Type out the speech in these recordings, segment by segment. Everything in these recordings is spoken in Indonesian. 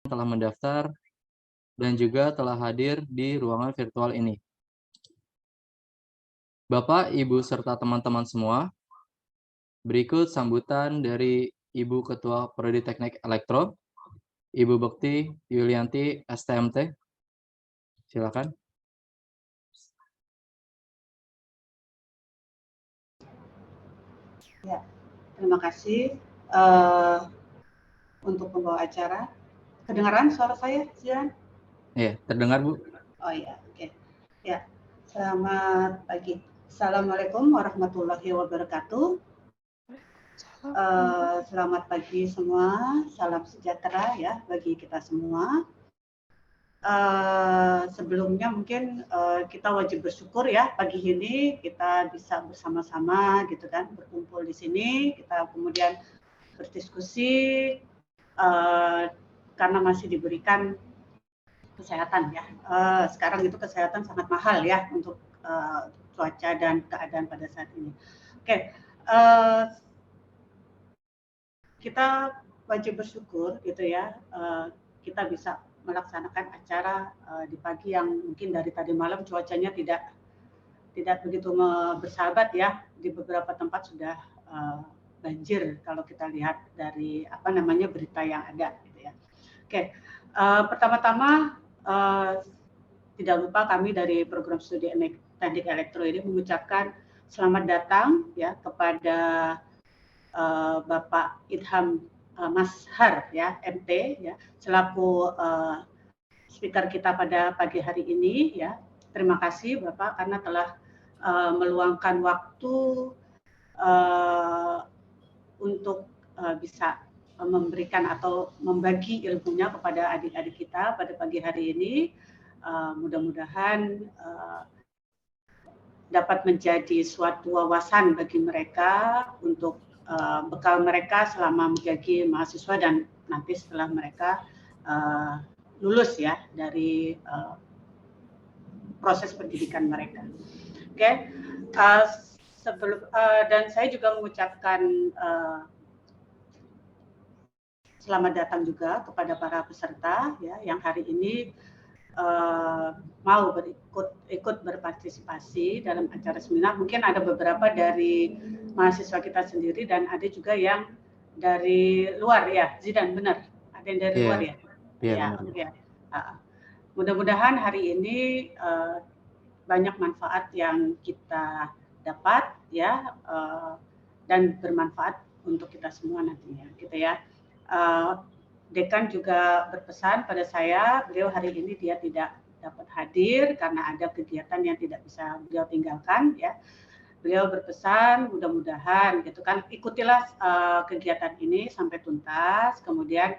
telah mendaftar dan juga telah hadir di ruangan virtual ini. Bapak, Ibu, serta teman-teman semua, berikut sambutan dari Ibu Ketua Prodi Teknik Elektro, Ibu Bekti Yulianti, STMT. Silakan. Ya, terima kasih untuk pembawa acara. Kedengaran suara saya, Zian? Iya, terdengar, Bu. Oh iya, oke. Ya, selamat pagi. Assalamualaikum warahmatullahi wabarakatuh. Selamat pagi semua, salam sejahtera ya bagi kita semua. Sebelumnya mungkin kita wajib bersyukur ya pagi ini kita bisa bersama-sama gitu kan berkumpul di sini, kita kemudian berdiskusi karena masih diberikan kesehatan ya. Sekarang itu kesehatan sangat mahal ya untuk cuaca dan keadaan pada saat ini. Oke, kita wajib bersyukur gitu ya. Kita bisa melaksanakan acara di pagi yang mungkin dari tadi malam cuacanya tidak begitu bersahabat ya. Di beberapa tempat sudah banjir kalau kita lihat dari berita yang ada gitu ya. Oke, pertama-tama tidak lupa kami dari program studi teknik elektro ini mengucapkan selamat datang ya kepada Bapak Idham Mashar ya MT ya selaku speaker kita pada pagi hari ini ya. Terima kasih Bapak karena telah meluangkan waktu untuk bisa memberikan atau membagi ilmunya kepada adik-adik kita pada pagi hari ini. Mudah-mudahan dapat menjadi suatu wawasan bagi mereka untuk bekal mereka selama menjadi mahasiswa dan nanti setelah mereka lulus ya dari proses pendidikan mereka. Oke, dan saya juga mengucapkan selamat datang juga kepada para peserta ya yang hari ini mau ikut berpartisipasi dalam acara seminar. Mungkin ada beberapa dari mahasiswa kita sendiri dan ada juga yang dari luar ya, Zidan benar? Ada yang dari luar ya? Iya, ya. Mudah-mudahan hari ini banyak manfaat yang kita dapat ya dan bermanfaat untuk kita semua nantinya, gitu ya. Dekan juga berpesan pada saya, beliau hari ini dia tidak dapat hadir karena ada kegiatan yang tidak bisa beliau tinggalkan ya. Beliau berpesan mudah-mudahan gitu kan ikutilah kegiatan ini sampai tuntas, kemudian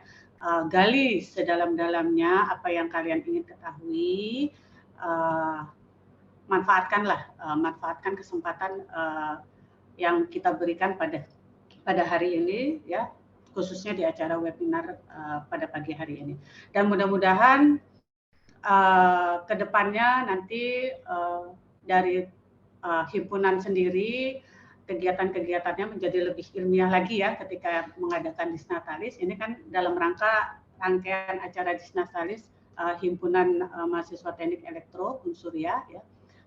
gali sedalam-dalamnya apa yang kalian ingin ketahui, manfaatkan kesempatan yang kita berikan pada hari ini ya, khususnya di acara webinar pada pagi hari ini. Dan mudah-mudahan ke depannya nanti dari himpunan sendiri kegiatan-kegiatannya menjadi lebih ilmiah lagi ya ketika mengadakan Disnatalis. Ini kan dalam rangkaian acara Disnatalis himpunan mahasiswa teknik elektro Unsuria ya.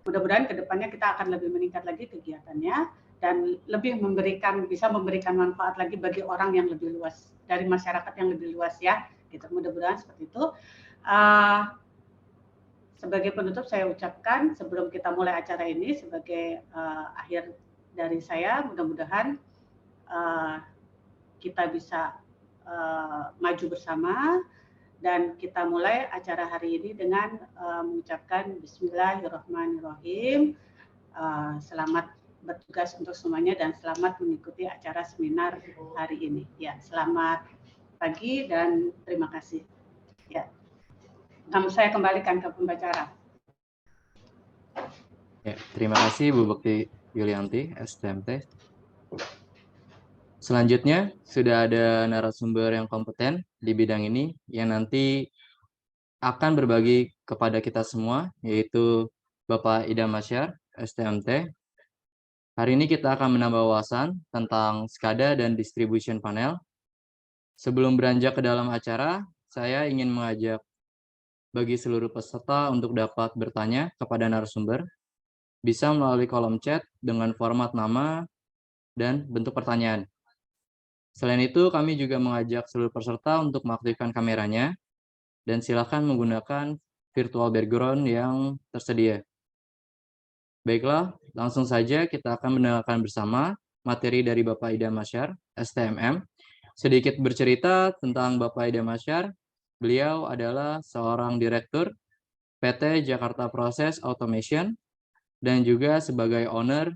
Mudah-mudahan ke depannya kita akan lebih meningkat lagi kegiatannya dan lebih bisa memberikan manfaat lagi bagi orang yang lebih luas, dari masyarakat yang lebih luas ya gitu. Mudah-mudahan seperti itu. Sebagai penutup saya ucapkan sebelum kita mulai acara ini sebagai akhir dari saya, mudah-mudahan kita bisa maju bersama dan kita mulai acara hari ini dengan mengucapkan Bismillahirrahmanirrahim. Selamat bertugas untuk semuanya dan selamat mengikuti acara seminar hari ini. Ya, selamat pagi dan terima kasih. Ya, saya kembalikan ke pembicara. Ya, terima kasih Bu Bekti Yulianti, STMT. Selanjutnya, sudah ada narasumber yang kompeten di bidang ini yang nanti akan berbagi kepada kita semua, yaitu Bapak Idham Mashar, STMT. Hari ini kita akan menambah wawasan tentang SCADA dan distribution panel. Sebelum beranjak ke dalam acara, saya ingin mengajak bagi seluruh peserta untuk dapat bertanya kepada narasumber, bisa melalui kolom chat dengan format nama dan bentuk pertanyaan. Selain itu, kami juga mengajak seluruh peserta untuk mengaktifkan kameranya dan silakan menggunakan virtual background yang tersedia. Baiklah, langsung saja kita akan mendengarkan bersama materi dari Bapak Idam Masyar, STMM. Sedikit bercerita tentang Bapak Idam Masyar, beliau adalah seorang direktur PT Jakarta Process Automation dan juga sebagai owner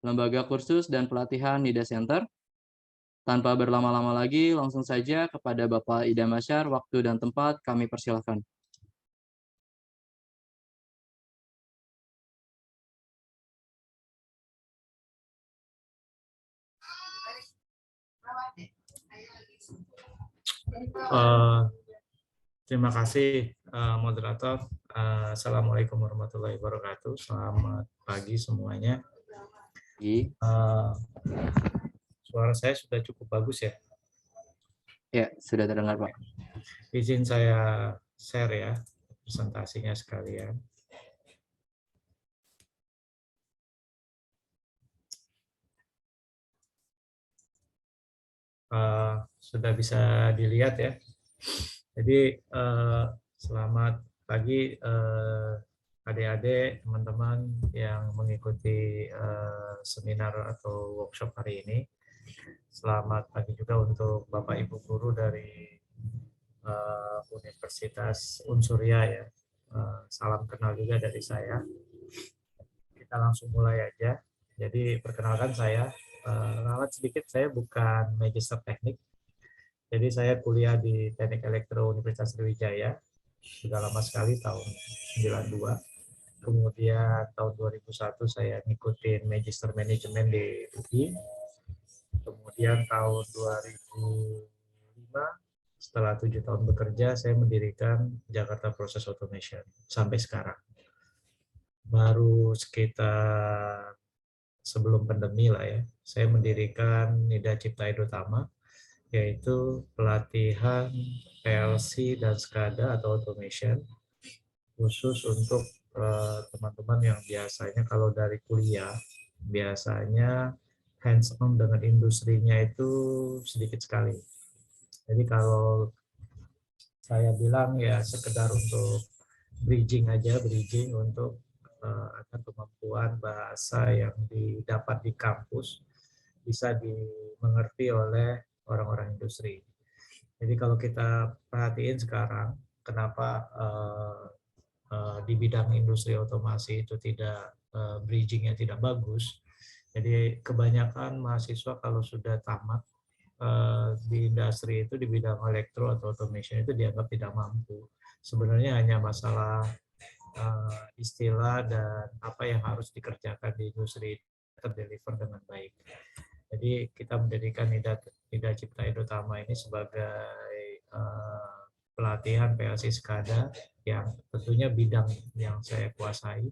Lembaga Kursus dan Pelatihan NIDA Center. Tanpa berlama-lama lagi, langsung saja kepada Bapak Idam Masyar, waktu dan tempat kami persilahkan. Terima kasih moderator. Assalamualaikum warahmatullahi wabarakatuh. Selamat pagi semuanya. Suara saya sudah cukup bagus ya? Ya, sudah terdengar Pak. Izin saya share ya presentasinya sekalian. Sudah bisa dilihat ya. Jadi selamat pagi adik-adik, teman-teman yang mengikuti seminar atau workshop hari ini. Selamat pagi juga untuk Bapak Ibu guru dari Universitas Unsurya ya. Salam kenal juga dari saya. Kita langsung mulai aja. Jadi perkenalkan saya, ralat sedikit, saya bukan magister teknik. Jadi saya kuliah di Teknik Elektro Universitas Sriwijaya. Sudah lama sekali, tahun 92. Kemudian tahun 2001 saya ngikutin Magister Manajemen di UI. Kemudian tahun 2005, setelah 7 tahun bekerja, saya mendirikan Jakarta Process Automation sampai sekarang. Baru sekitar sebelum pandemi lah ya, saya mendirikan NIDA Cipta Edutama, yaitu pelatihan PLC dan SCADA atau automation khusus untuk teman-teman yang biasanya kalau dari kuliah biasanya hands on dengan industrinya itu sedikit sekali. Jadi kalau saya bilang ya sekedar untuk bridging aja, bridging untuk agar kemampuan bahasa yang didapat di kampus bisa dimengerti oleh orang-orang industri. Jadi kalau kita perhatiin sekarang, kenapa di bidang industri otomasi itu tidak bridgingnya tidak bagus. Jadi kebanyakan mahasiswa kalau sudah tamat di industri itu di bidang elektro atau automation itu dianggap tidak mampu. Sebenarnya hanya masalah istilah dan apa yang harus dikerjakan di industri terdeliver dengan baik. Jadi kita mendirikan NIDA Cipta Edutama ini sebagai pelatihan PLC SCADA yang tentunya bidang yang saya kuasai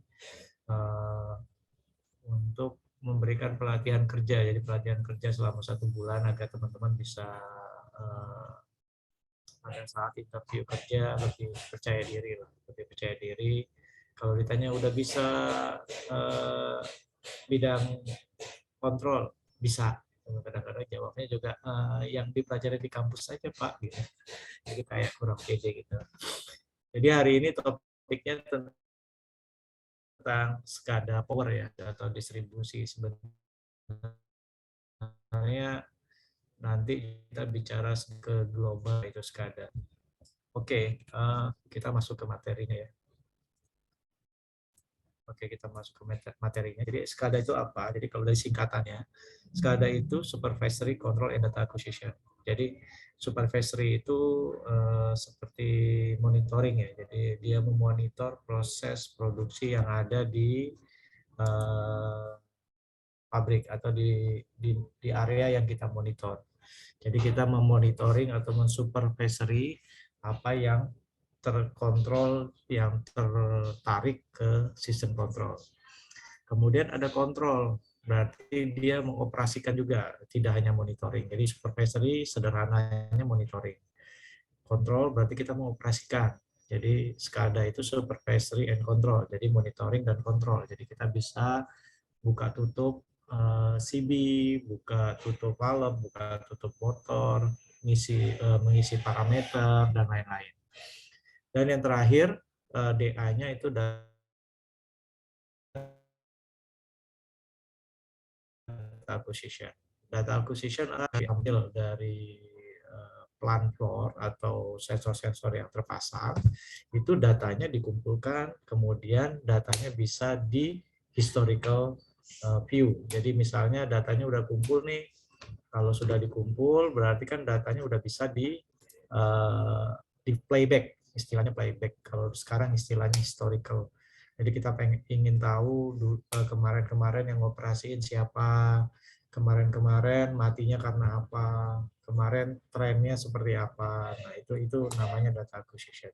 untuk memberikan pelatihan kerja. Jadi pelatihan kerja selama 1 bulan agar teman-teman bisa pada saat interview kerja lebih percaya diri lah, lebih percaya diri. Kalau ditanya udah bisa bidang kontrol, bisa. Kadang-kadang jawabnya juga yang dipelajari di kampus saja Pak, gitu. Jadi kayak kurang pede gitu. Jadi hari ini topiknya tentang SCADA power ya atau distribusi. Sebenarnya nanti kita bicara ke global itu SCADA. Oke, kita masuk ke materinya ya. Oke, kita masuk ke materinya. Jadi SCADA itu apa? Jadi kalau dari singkatannya, SCADA itu Supervisory Control and Data Acquisition. Jadi supervisory itu seperti monitoring ya. Jadi dia memonitor proses produksi yang ada di pabrik atau di area yang kita monitor. Jadi kita memonitoring atau mensupervisory apa yang terkontrol, yang tertarik ke sistem kontrol. Kemudian ada kontrol, berarti dia mengoperasikan juga, tidak hanya monitoring. Jadi supervisory sederhananya monitoring. Control berarti kita mengoperasikan. Jadi SCADA itu supervisory and control, jadi monitoring dan kontrol. Jadi kita bisa buka tutup CB, buka tutup valve, buka tutup motor, mengisi parameter dan lain-lain. Dan yang terakhir DA-nya itu data acquisition. Data acquisition adalah diambil dari plant floor atau sensor-sensor yang terpasang, itu datanya dikumpulkan, kemudian datanya bisa di historical view. Jadi misalnya datanya udah kumpul nih, kalau sudah dikumpul berarti kan datanya udah bisa di playback, istilahnya playback. Kalau sekarang istilahnya historical. Jadi kita ingin tahu kemarin-kemarin yang operasiin siapa, kemarin-kemarin matinya karena apa, kemarin trennya seperti apa. Nah, itu namanya data acquisition.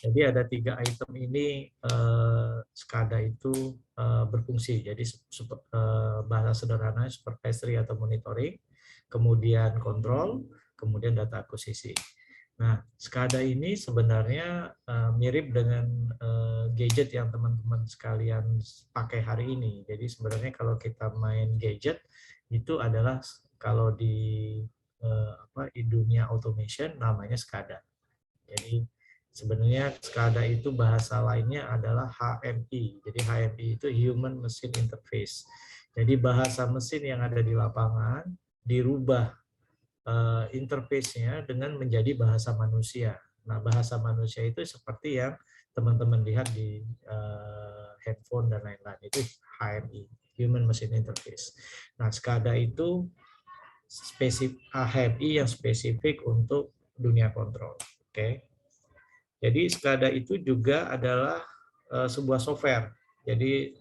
Jadi ada 3 item ini SCADA itu berfungsi. Jadi bahasa sederhana supervisory atau monitoring, kemudian kontrol, kemudian data akuisisi. Nah, SCADA ini sebenarnya mirip dengan gadget yang teman-teman sekalian pakai hari ini. Jadi sebenarnya kalau kita main gadget itu adalah kalau di dunia automation namanya SCADA. Jadi sebenarnya SCADA itu bahasa lainnya adalah HMI. Jadi HMI itu Human Machine Interface. Jadi bahasa mesin yang ada di lapangan dirubah interface-nya dengan menjadi bahasa manusia. Nah, bahasa manusia itu seperti yang teman-teman lihat di handphone dan lain-lain. Itu HMI, Human Machine Interface. Nah, SCADA itu HMI yang spesifik untuk dunia kontrol. Oke. Jadi SCADA itu juga adalah sebuah software. Jadi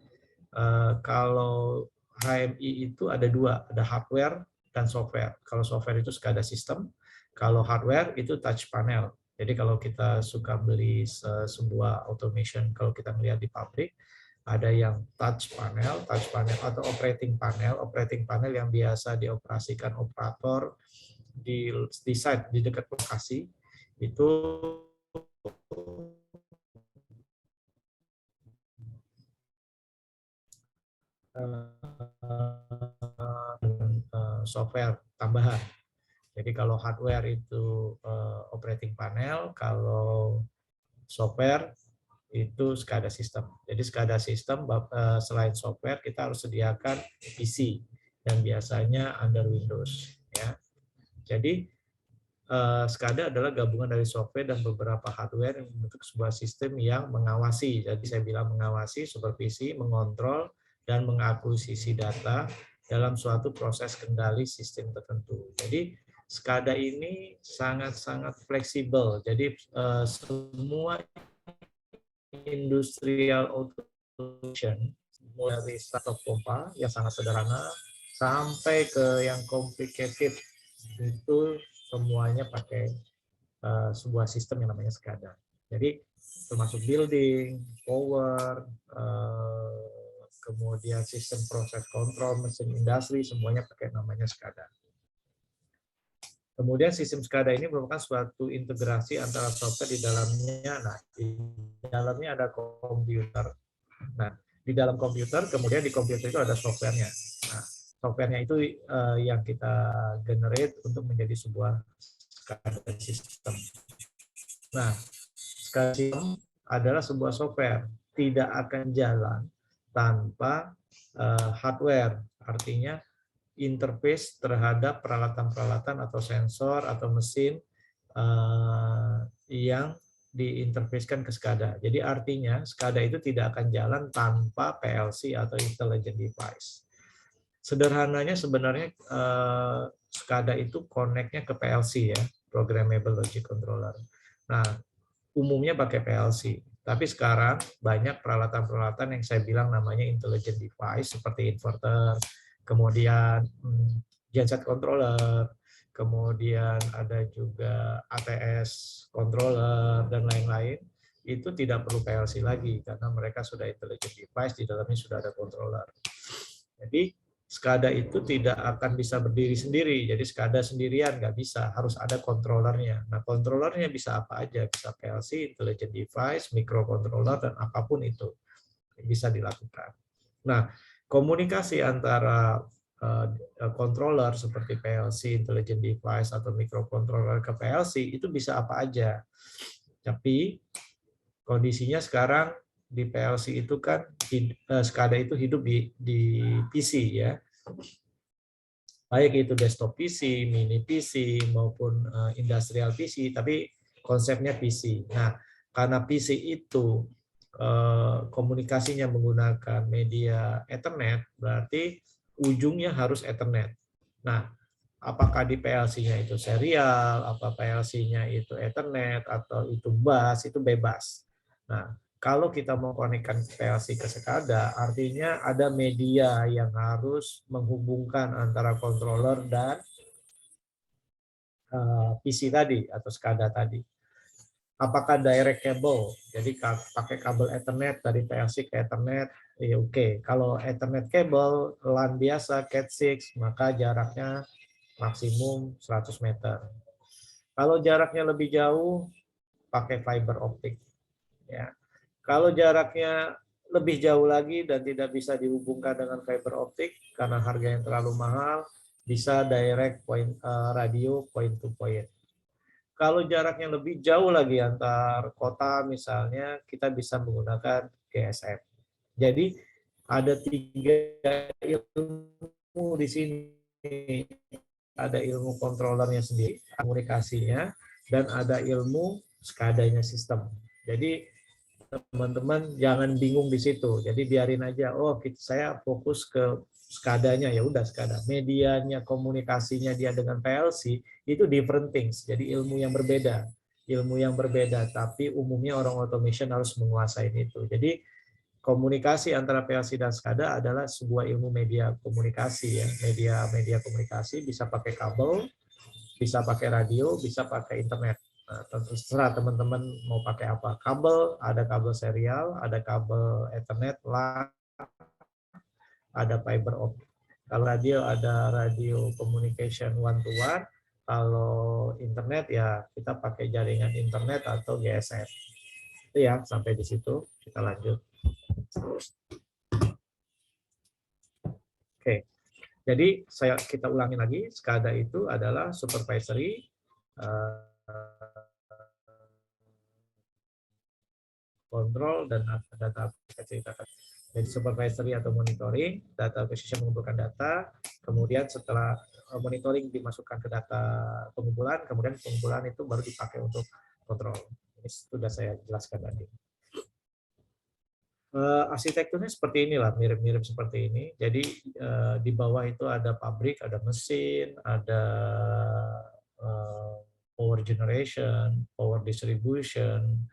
kalau HMI itu ada 2, ada hardware dan software. Kalau software itu SCADA system, kalau hardware itu touch panel. Jadi kalau kita suka beli sebuah automation, kalau kita melihat di pabrik, ada yang touch panel atau operating panel yang biasa dioperasikan operator di site di dekat lokasi, itu software tambahan. Jadi kalau hardware itu operating panel, kalau software itu SCADA system. Jadi SCADA system selain software kita harus sediakan PC dan biasanya under Windows. Ya. Jadi SCADA adalah gabungan dari software dan beberapa hardware yang membentuk sebuah sistem yang mengawasi. Jadi saya bilang mengawasi, supervisi, mengontrol, dan mengakuisisi data dalam suatu proses kendali sistem tertentu. Jadi SCADA ini sangat-sangat fleksibel. Jadi semua industrial automation, mulai dari start-up pompa yang sangat sederhana sampai ke yang complicated, itu semuanya pakai sebuah sistem yang namanya SCADA. Jadi termasuk building, power, kemudian sistem proses kontrol, mesin industri, semuanya pakai namanya SCADA. Kemudian sistem SCADA ini merupakan suatu integrasi antara software di dalamnya. Nah, di dalamnya ada komputer. Nah, di dalam komputer, kemudian di komputer itu ada softwarenya. Nah, softwarenya itu yang kita generate untuk menjadi sebuah SCADA system. Nah, SCADA system adalah sebuah software, tidak akan jalan tanpa hardware, artinya interface terhadap peralatan-peralatan atau sensor atau mesin yang diinterfacekan ke SCADA. Jadi artinya SCADA itu tidak akan jalan tanpa PLC atau Intelligent Device. Sederhananya sebenarnya SCADA itu connect-nya ke PLC ya, Programmable Logic Controller. Nah, umumnya pakai PLC. Tapi sekarang banyak peralatan-peralatan yang saya bilang namanya Intelligent Device seperti inverter, kemudian genset controller, kemudian ada juga ATS controller dan lain-lain. Itu tidak perlu PLC lagi karena mereka sudah intelligent device, di dalamnya sudah ada controller. Jadi SCADA itu tidak akan bisa berdiri sendiri. Jadi SCADA sendirian nggak bisa, harus ada controllernya. Nah, controllernya bisa apa aja? Bisa PLC, intelligent device, microcontroller, dan apapun itu bisa dilakukan. Nah, komunikasi antara controller seperti PLC, intelligent device, atau microcontroller ke PLC itu bisa apa aja. Tapi kondisinya sekarang di PLC itu kan SCADA itu hidup di PC ya. Baik itu desktop PC, mini PC maupun industrial PC, tapi konsepnya PC. Nah, karena PC itu komunikasinya menggunakan media Ethernet, berarti ujungnya harus Ethernet. Nah, apakah di PLC-nya itu serial, apa PLC-nya itu Ethernet, atau itu bus, itu bebas. Nah, kalau kita mau konekkan PLC ke SCADA, artinya ada media yang harus menghubungkan antara controller dan PC tadi, atau SCADA tadi. Apakah direct cable, jadi pakai kabel Ethernet dari PLC ke Ethernet, ya oke. Kalau Ethernet cable, LAN biasa, Cat6, maka jaraknya maksimum 100 meter. Kalau jaraknya lebih jauh, pakai fiber optik. Ya. Kalau jaraknya lebih jauh lagi dan tidak bisa dihubungkan dengan fiber optik karena harga yang terlalu mahal, bisa direct radio point to point. Kalau jaraknya lebih jauh lagi antar kota misalnya, kita bisa menggunakan GSM. Jadi ada 3 ilmu di sini. Ada ilmu kontrolernya sendiri, komunikasinya, dan ada ilmu SCADA-nya sistem. Jadi teman-teman jangan bingung di situ. Jadi biarin aja, oh saya fokus ke SCADA-nya, ya udah SCADA. Medianya, komunikasinya dia dengan PLC itu different things. Jadi ilmu yang berbeda. Ilmu yang berbeda, tapi umumnya orang automation harus menguasai itu. Jadi komunikasi antara PLC dan SCADA adalah sebuah ilmu media komunikasi ya. Media komunikasi bisa pakai kabel, bisa pakai radio, bisa pakai internet. Nah, terserah teman-teman mau pakai apa. Kabel, ada kabel serial, ada kabel Ethernet, LAN, ada fiber optic. Kalau radio, ada radio communication one-to-one. Kalau internet, ya kita pakai jaringan internet atau GSM. Itu ya, sampai di situ. Kita lanjut. Oke, jadi kita ulangi lagi. SCADA itu adalah supervisory, kontrol, dan data ceritakan. Jadi supervisory atau monitoring, data acquisition mengumpulkan data, kemudian setelah monitoring dimasukkan ke data pengumpulan, kemudian pengumpulan itu baru dipakai untuk kontrol. Ini sudah saya jelaskan tadi. Arsitekturnya seperti inilah, mirip-mirip seperti ini. Jadi di bawah itu ada pabrik, ada mesin, ada power generation, power distribution,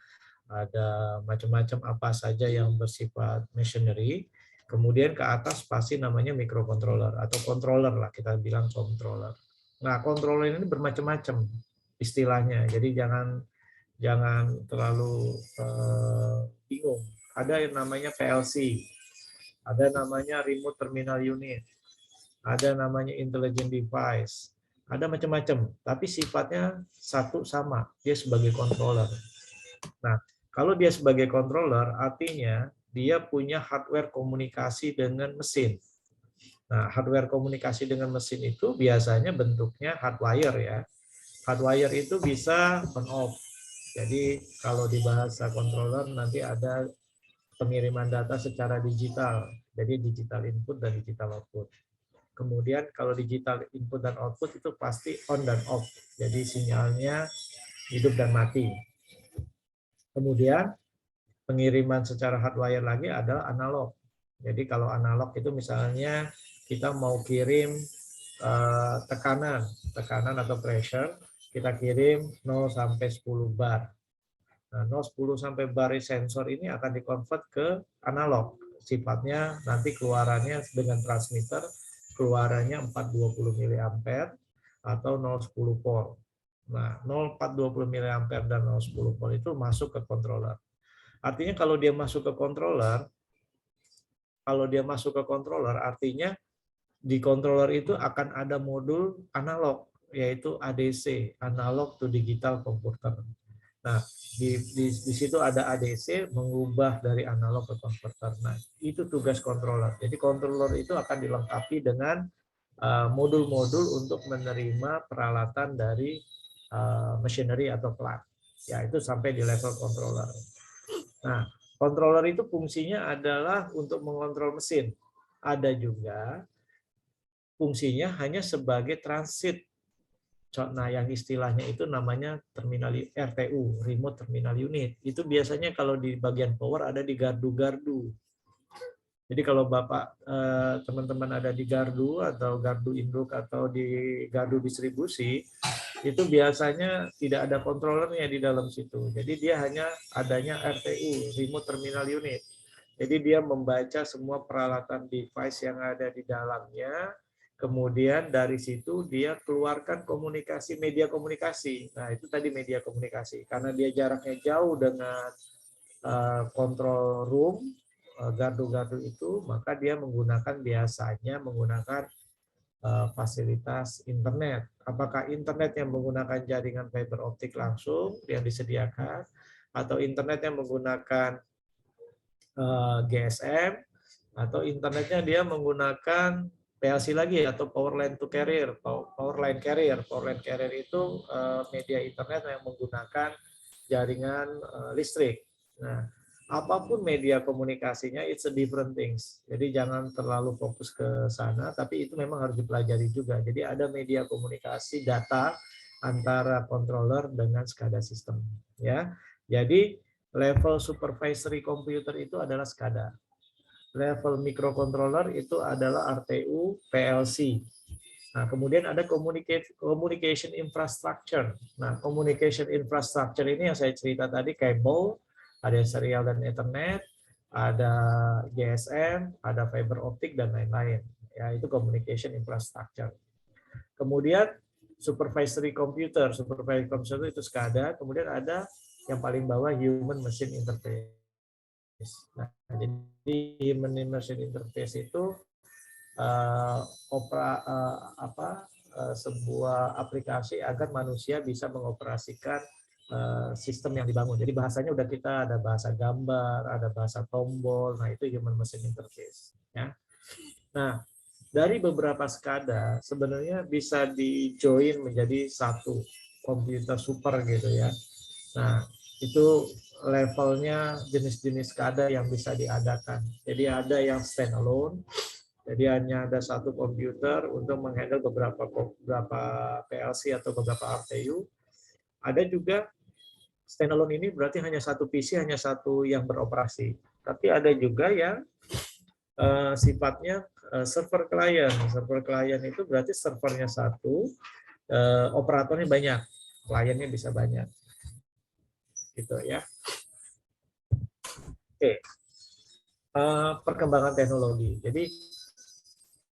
ada macam-macam apa saja yang bersifat machinery. Kemudian ke atas pasti namanya microcontroller atau controller lah, kita bilang controller. Nah, controller ini bermacam-macam istilahnya. Jadi jangan terlalu bingung. Ada yang namanya PLC, ada namanya remote terminal unit, ada namanya intelligent device, ada macam-macam. Tapi sifatnya satu sama, dia sebagai controller. Nah, kalau dia sebagai controller, artinya dia punya hardware komunikasi dengan mesin. Nah, hardware komunikasi dengan mesin itu biasanya bentuknya hardwire ya. Hardwire itu bisa on-off. Jadi kalau di bahasa controller nanti ada pengiriman data secara digital. Jadi digital input dan digital output. Kemudian kalau digital input dan output itu pasti on dan off. Jadi sinyalnya hidup dan mati. Kemudian pengiriman secara hardwire lagi adalah analog. Jadi kalau analog itu misalnya kita mau kirim tekanan atau pressure, kita kirim 0 sampai 10 bar. Nah, 0, 10 sampai bar sensor ini akan dikonvert ke analog. Sifatnya nanti keluarannya dengan transmitter, keluarannya 420 mA atau 010 volt. Nah, 0420 mA dan 010 volt itu masuk ke controller. Artinya kalau dia masuk ke controller, artinya di controller itu akan ada modul analog, yaitu ADC, analog to digital converter. Nah, di situ ada ADC, mengubah dari analog ke converter. Nah, itu tugas controller. Jadi controller itu akan dilengkapi dengan modul-modul untuk menerima peralatan dari machinery atau plant. Ya, itu sampai di level controller. Nah, controller itu fungsinya adalah untuk mengontrol mesin. Ada juga fungsinya hanya sebagai transit. Nah, yang istilahnya itu namanya terminal RTU, remote terminal unit. Itu biasanya kalau di bagian power ada di gardu-gardu. Jadi kalau Bapak teman-teman ada di gardu atau gardu induk atau di gardu distribusi, itu biasanya tidak ada kontrolernya di dalam situ. Jadi dia hanya adanya RTU, remote terminal unit. Jadi dia membaca semua peralatan device yang ada di dalamnya, kemudian dari situ dia keluarkan komunikasi, media komunikasi. Nah, itu tadi media komunikasi. Karena dia jaraknya jauh dengan control room, gardu-gardu itu, maka dia biasanya menggunakan fasilitas internet. Apakah internet yang menggunakan jaringan fiber optik langsung yang disediakan, atau internet yang menggunakan GSM, atau internetnya dia menggunakan PLC lagi atau power line to carrier, power line carrier. Power line carrier itu media internet yang menggunakan jaringan listrik. Nah, apapun media komunikasinya, it's a different things. Jadi jangan terlalu fokus ke sana, tapi itu memang harus dipelajari juga. Jadi ada media komunikasi data antara controller dengan SCADA system. Ya, jadi level supervisory computer itu adalah SCADA. Level microcontroller itu adalah RTU, PLC. Nah, kemudian ada communication infrastructure. Nah, communication infrastructure ini yang saya cerita tadi, kabel, ada serial dan Ethernet, ada GSM, ada fiber optik, dan lain-lain. Ya, itu communication infrastructure. Kemudian supervisory computer itu SCADA. Kemudian ada yang paling bawah human machine interface. Nah, jadi human machine interface itu sebuah aplikasi agar manusia bisa mengoperasikan sistem yang dibangun. Jadi bahasanya udah kita ada bahasa gambar, ada bahasa tombol. Nah, itu human machine interface. Ya. Nah, dari beberapa SCADA sebenarnya bisa di-join menjadi satu komputer super gitu ya. Nah, itu levelnya jenis-jenis SCADA yang bisa diadakan. Jadi ada yang standalone, jadi hanya ada satu komputer untuk menghandle beberapa PLC atau beberapa RTU. Ada juga standalone ini berarti hanya satu PC, hanya satu yang beroperasi. Tapi ada juga yang sifatnya server client. Server client itu berarti servernya satu, operatornya banyak, kliennya bisa banyak. Gitu ya. Oke. Perkembangan teknologi. Jadi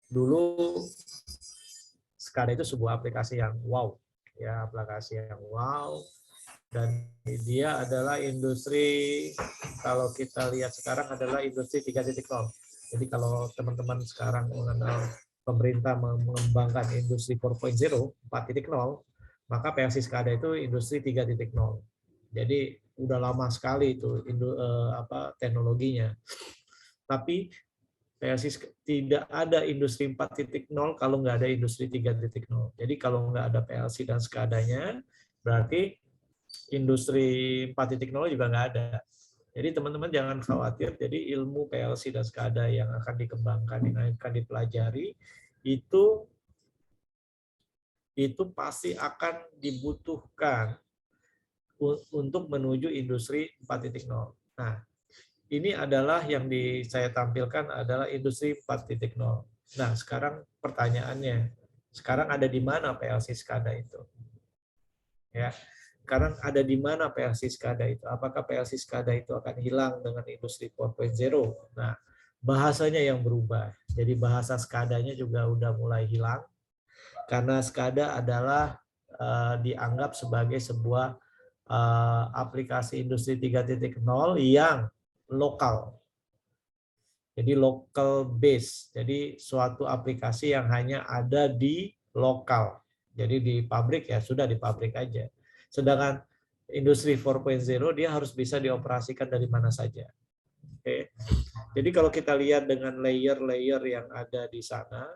dulu SCADA itu sebuah aplikasi yang wow, ya, aplikasi yang wow, dan dia adalah industri, kalau kita lihat sekarang adalah industri 3.0. Jadi kalau teman-teman sekarang mengenal pemerintah mengembangkan industri 4.0, 4.0, maka PLC SCADA itu industri 3.0. Jadi udah lama sekali itu teknologinya. Tapi PLC tidak ada industri 4.0 kalau nggak ada industri 3.0. Jadi kalau nggak ada PLC dan SCADA-nya, berarti industri 4.0 juga nggak ada. Jadi teman-teman jangan khawatir. Jadi ilmu PLC dan SCADA yang akan dikembangkan, yang akan dipelajari, itu pasti akan dibutuhkan untuk menuju industri 4.0. Nah, ini adalah yang saya tampilkan adalah industri 4.0. Nah, sekarang pertanyaannya, sekarang ada di mana PLC SCADA itu? Ya, sekarang ada di mana PLC SCADA itu? Apakah PLC SCADA itu akan hilang dengan industri 4.0? Nah, bahasanya yang berubah. Jadi bahasa SCADA-nya juga udah mulai hilang, karena SCADA adalah dianggap sebagai sebuah aplikasi industri 3.0 yang lokal. Jadi local base, jadi suatu aplikasi yang hanya ada di lokal. Jadi di pabrik ya sudah di pabrik aja. Sedangkan industri 4.0 dia harus bisa dioperasikan dari mana saja. Oke. Jadi kalau kita lihat dengan layer-layer yang ada di sana,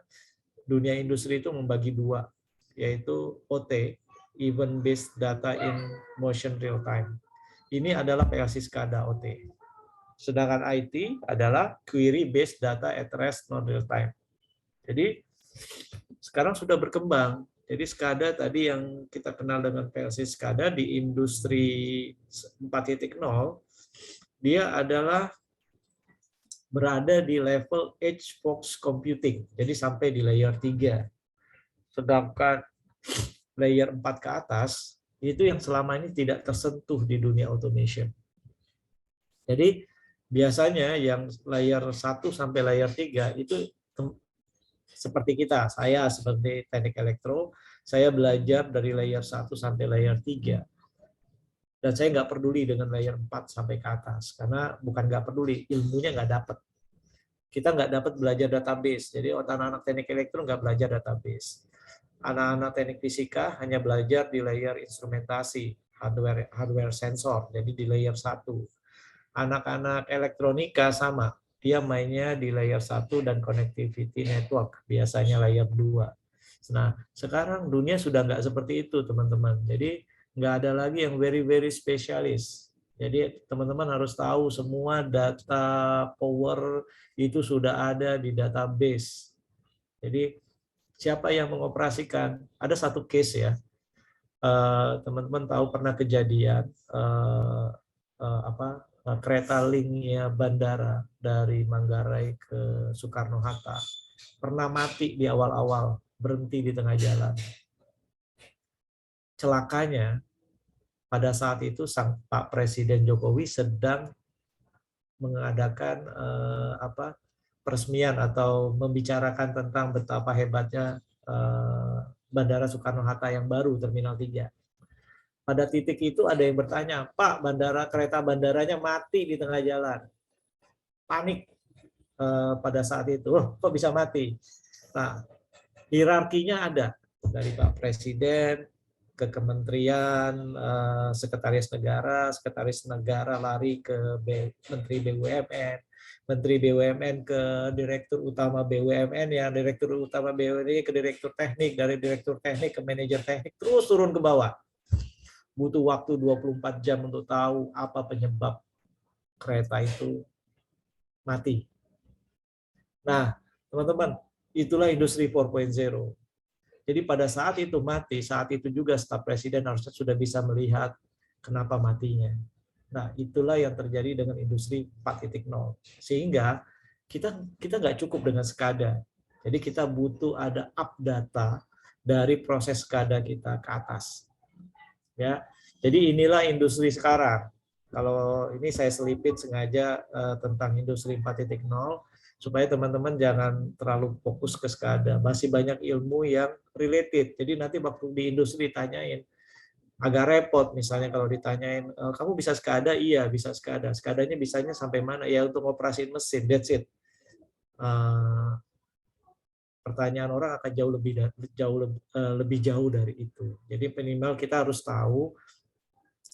dunia industri itu membagi dua, yaitu OT, Event Based Data in Motion Real Time. Ini adalah PLC SCADA OT. Sedangkan IT adalah Query Based Data at Rest Non Real Time. Jadi sekarang sudah berkembang. Jadi SCADA tadi yang kita kenal dengan PLC SCADA di industri 4.0, dia adalah berada di level Edge Box Computing. Jadi sampai di layer 3. Sedangkan layer 4 ke atas, itu yang selama ini tidak tersentuh di dunia automation. Jadi biasanya yang layer 1 sampai layer 3 itu seperti kita, saya seperti teknik elektro, saya belajar dari layer 1 sampai layer 3. Dan saya nggak peduli dengan layer 4 sampai ke atas, karena bukan nggak peduli, ilmunya nggak dapat. Kita nggak dapat belajar database, jadi anak-anak teknik elektro nggak belajar database. Anak-anak teknik fisika hanya belajar di layer instrumentasi, hardware sensor, jadi di layer 1. Anak-anak elektronika sama, dia mainnya di layer 1 dan connectivity network, biasanya layer 2. Nah, sekarang dunia sudah nggak seperti itu, teman-teman. Jadi, nggak ada lagi yang very specialist. Jadi, teman-teman harus tahu semua data power itu sudah ada di database. Jadi, siapa yang mengoperasikan? Ada satu case ya, teman-teman tahu pernah kejadian kereta linknya bandara dari Manggarai ke Soekarno-Hatta pernah mati di awal-awal, berhenti di tengah jalan. Celakanya pada saat itu sang Pak Presiden Jokowi sedang mengadakan peresmian atau membicarakan tentang betapa hebatnya Bandara Soekarno-Hatta yang baru, Terminal 3. Pada titik itu ada yang bertanya, Pak, kereta bandaranya mati di tengah jalan. Panik pada saat itu, kok bisa mati? Nah, hierarkinya ada dari Pak Presiden ke Kementerian, Sekretaris Negara lari ke Menteri BUMN, Menteri BUMN ke Direktur Utama BUMN, ya Direktur Utama BUMN ke Direktur Teknik, dari Direktur Teknik ke Manajer Teknik, terus turun ke bawah. Butuh waktu 24 jam untuk tahu apa penyebab kereta itu mati. Nah, teman-teman, itulah industri 4.0. Jadi pada saat itu mati, saat itu juga staf presiden harusnya sudah bisa melihat kenapa matinya. Nah, itulah yang terjadi dengan industri 4.0. Sehingga kita nggak cukup dengan SCADA. Jadi kita butuh ada up data dari proses SCADA kita ke atas. Ya, jadi inilah industri sekarang. Kalau ini saya selipin sengaja tentang industri 4.0 supaya teman-teman jangan terlalu fokus ke SCADA. Masih banyak ilmu yang related. Jadi nanti waktu di industri ditanyain, agak repot misalnya kalau ditanyain, kamu bisa SCADA? Iya, bisa SCADA. SCADA-nya bisanya sampai mana? Ya untuk operasiin mesin, that's it. Pertanyaan orang akan lebih jauh dari itu. Jadi minimal kita harus tahu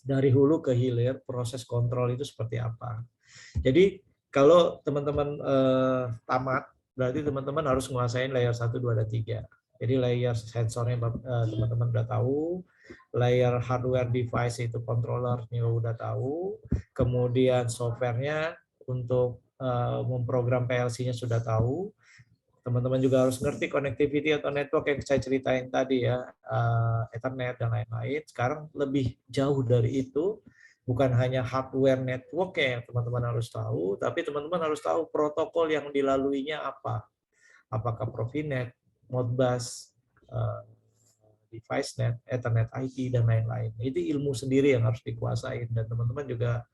dari hulu ke hilir proses kontrol itu seperti apa. Jadi kalau teman-teman tamat, berarti teman-teman harus menguasain layer 1, 2, dan 3. Jadi layer sensornya teman-teman udah tahu, layer hardware device itu controllernya udah tahu, kemudian softwarenya untuk memprogram PLC-nya sudah tahu. Teman-teman juga harus ngerti connectivity atau network yang saya ceritain tadi ya, Ethernet dan lain-lain. Sekarang lebih jauh dari itu, bukan hanya hardware network yang teman-teman harus tahu, tapi teman-teman harus tahu protokol yang dilaluinya apa. Apakah Profinet, Modbus, DeviceNet, Ethernet IP, dan lain-lain. Itu ilmu sendiri yang harus dikuasain, dan teman-teman juga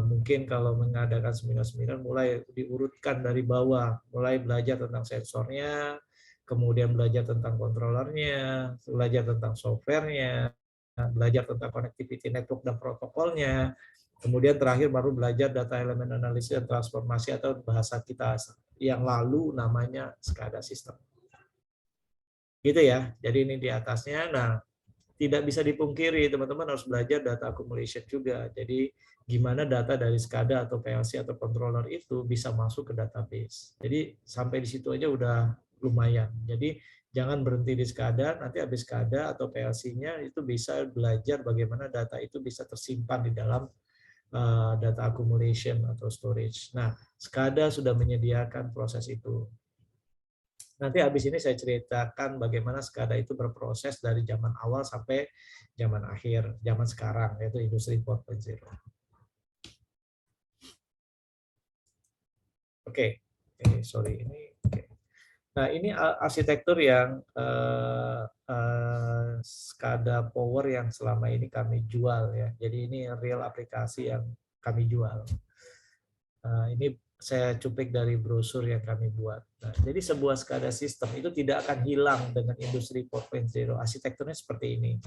mungkin kalau mengadakan seminar-seminar mulai diurutkan dari bawah, mulai belajar tentang sensornya, kemudian belajar tentang kontrolernya, belajar tentang softwarenya, belajar tentang connectivity network dan protokolnya, Kemudian terakhir baru belajar data elemen analisis dan transformasi atau bahasa kita yang lalu namanya SCADA system. Gitu ya. Jadi ini di atasnya. Nah, tidak bisa dipungkiri teman-teman harus belajar data accumulation juga. Jadi gimana data dari SCADA atau PLC atau controller itu bisa masuk ke database. Jadi sampai di situ aja udah lumayan. Jadi jangan berhenti di SCADA, nanti habis SCADA atau PLC-nya itu bisa belajar bagaimana data itu bisa tersimpan di dalam data accumulation atau storage. Nah, SCADA sudah menyediakan proses itu. Nanti habis ini saya ceritakan bagaimana SCADA itu berproses dari zaman awal sampai zaman akhir, zaman sekarang, yaitu industri 4.0. Oke, sorry ini. Nah, ini arsitektur yang SCADA Power yang selama ini kami jual ya. Jadi ini real aplikasi yang kami jual. Ini saya cuplik dari brosur yang kami buat. Nah, jadi sebuah SCADA system itu tidak akan hilang dengan industri 4.0. Arsitekturnya seperti ini.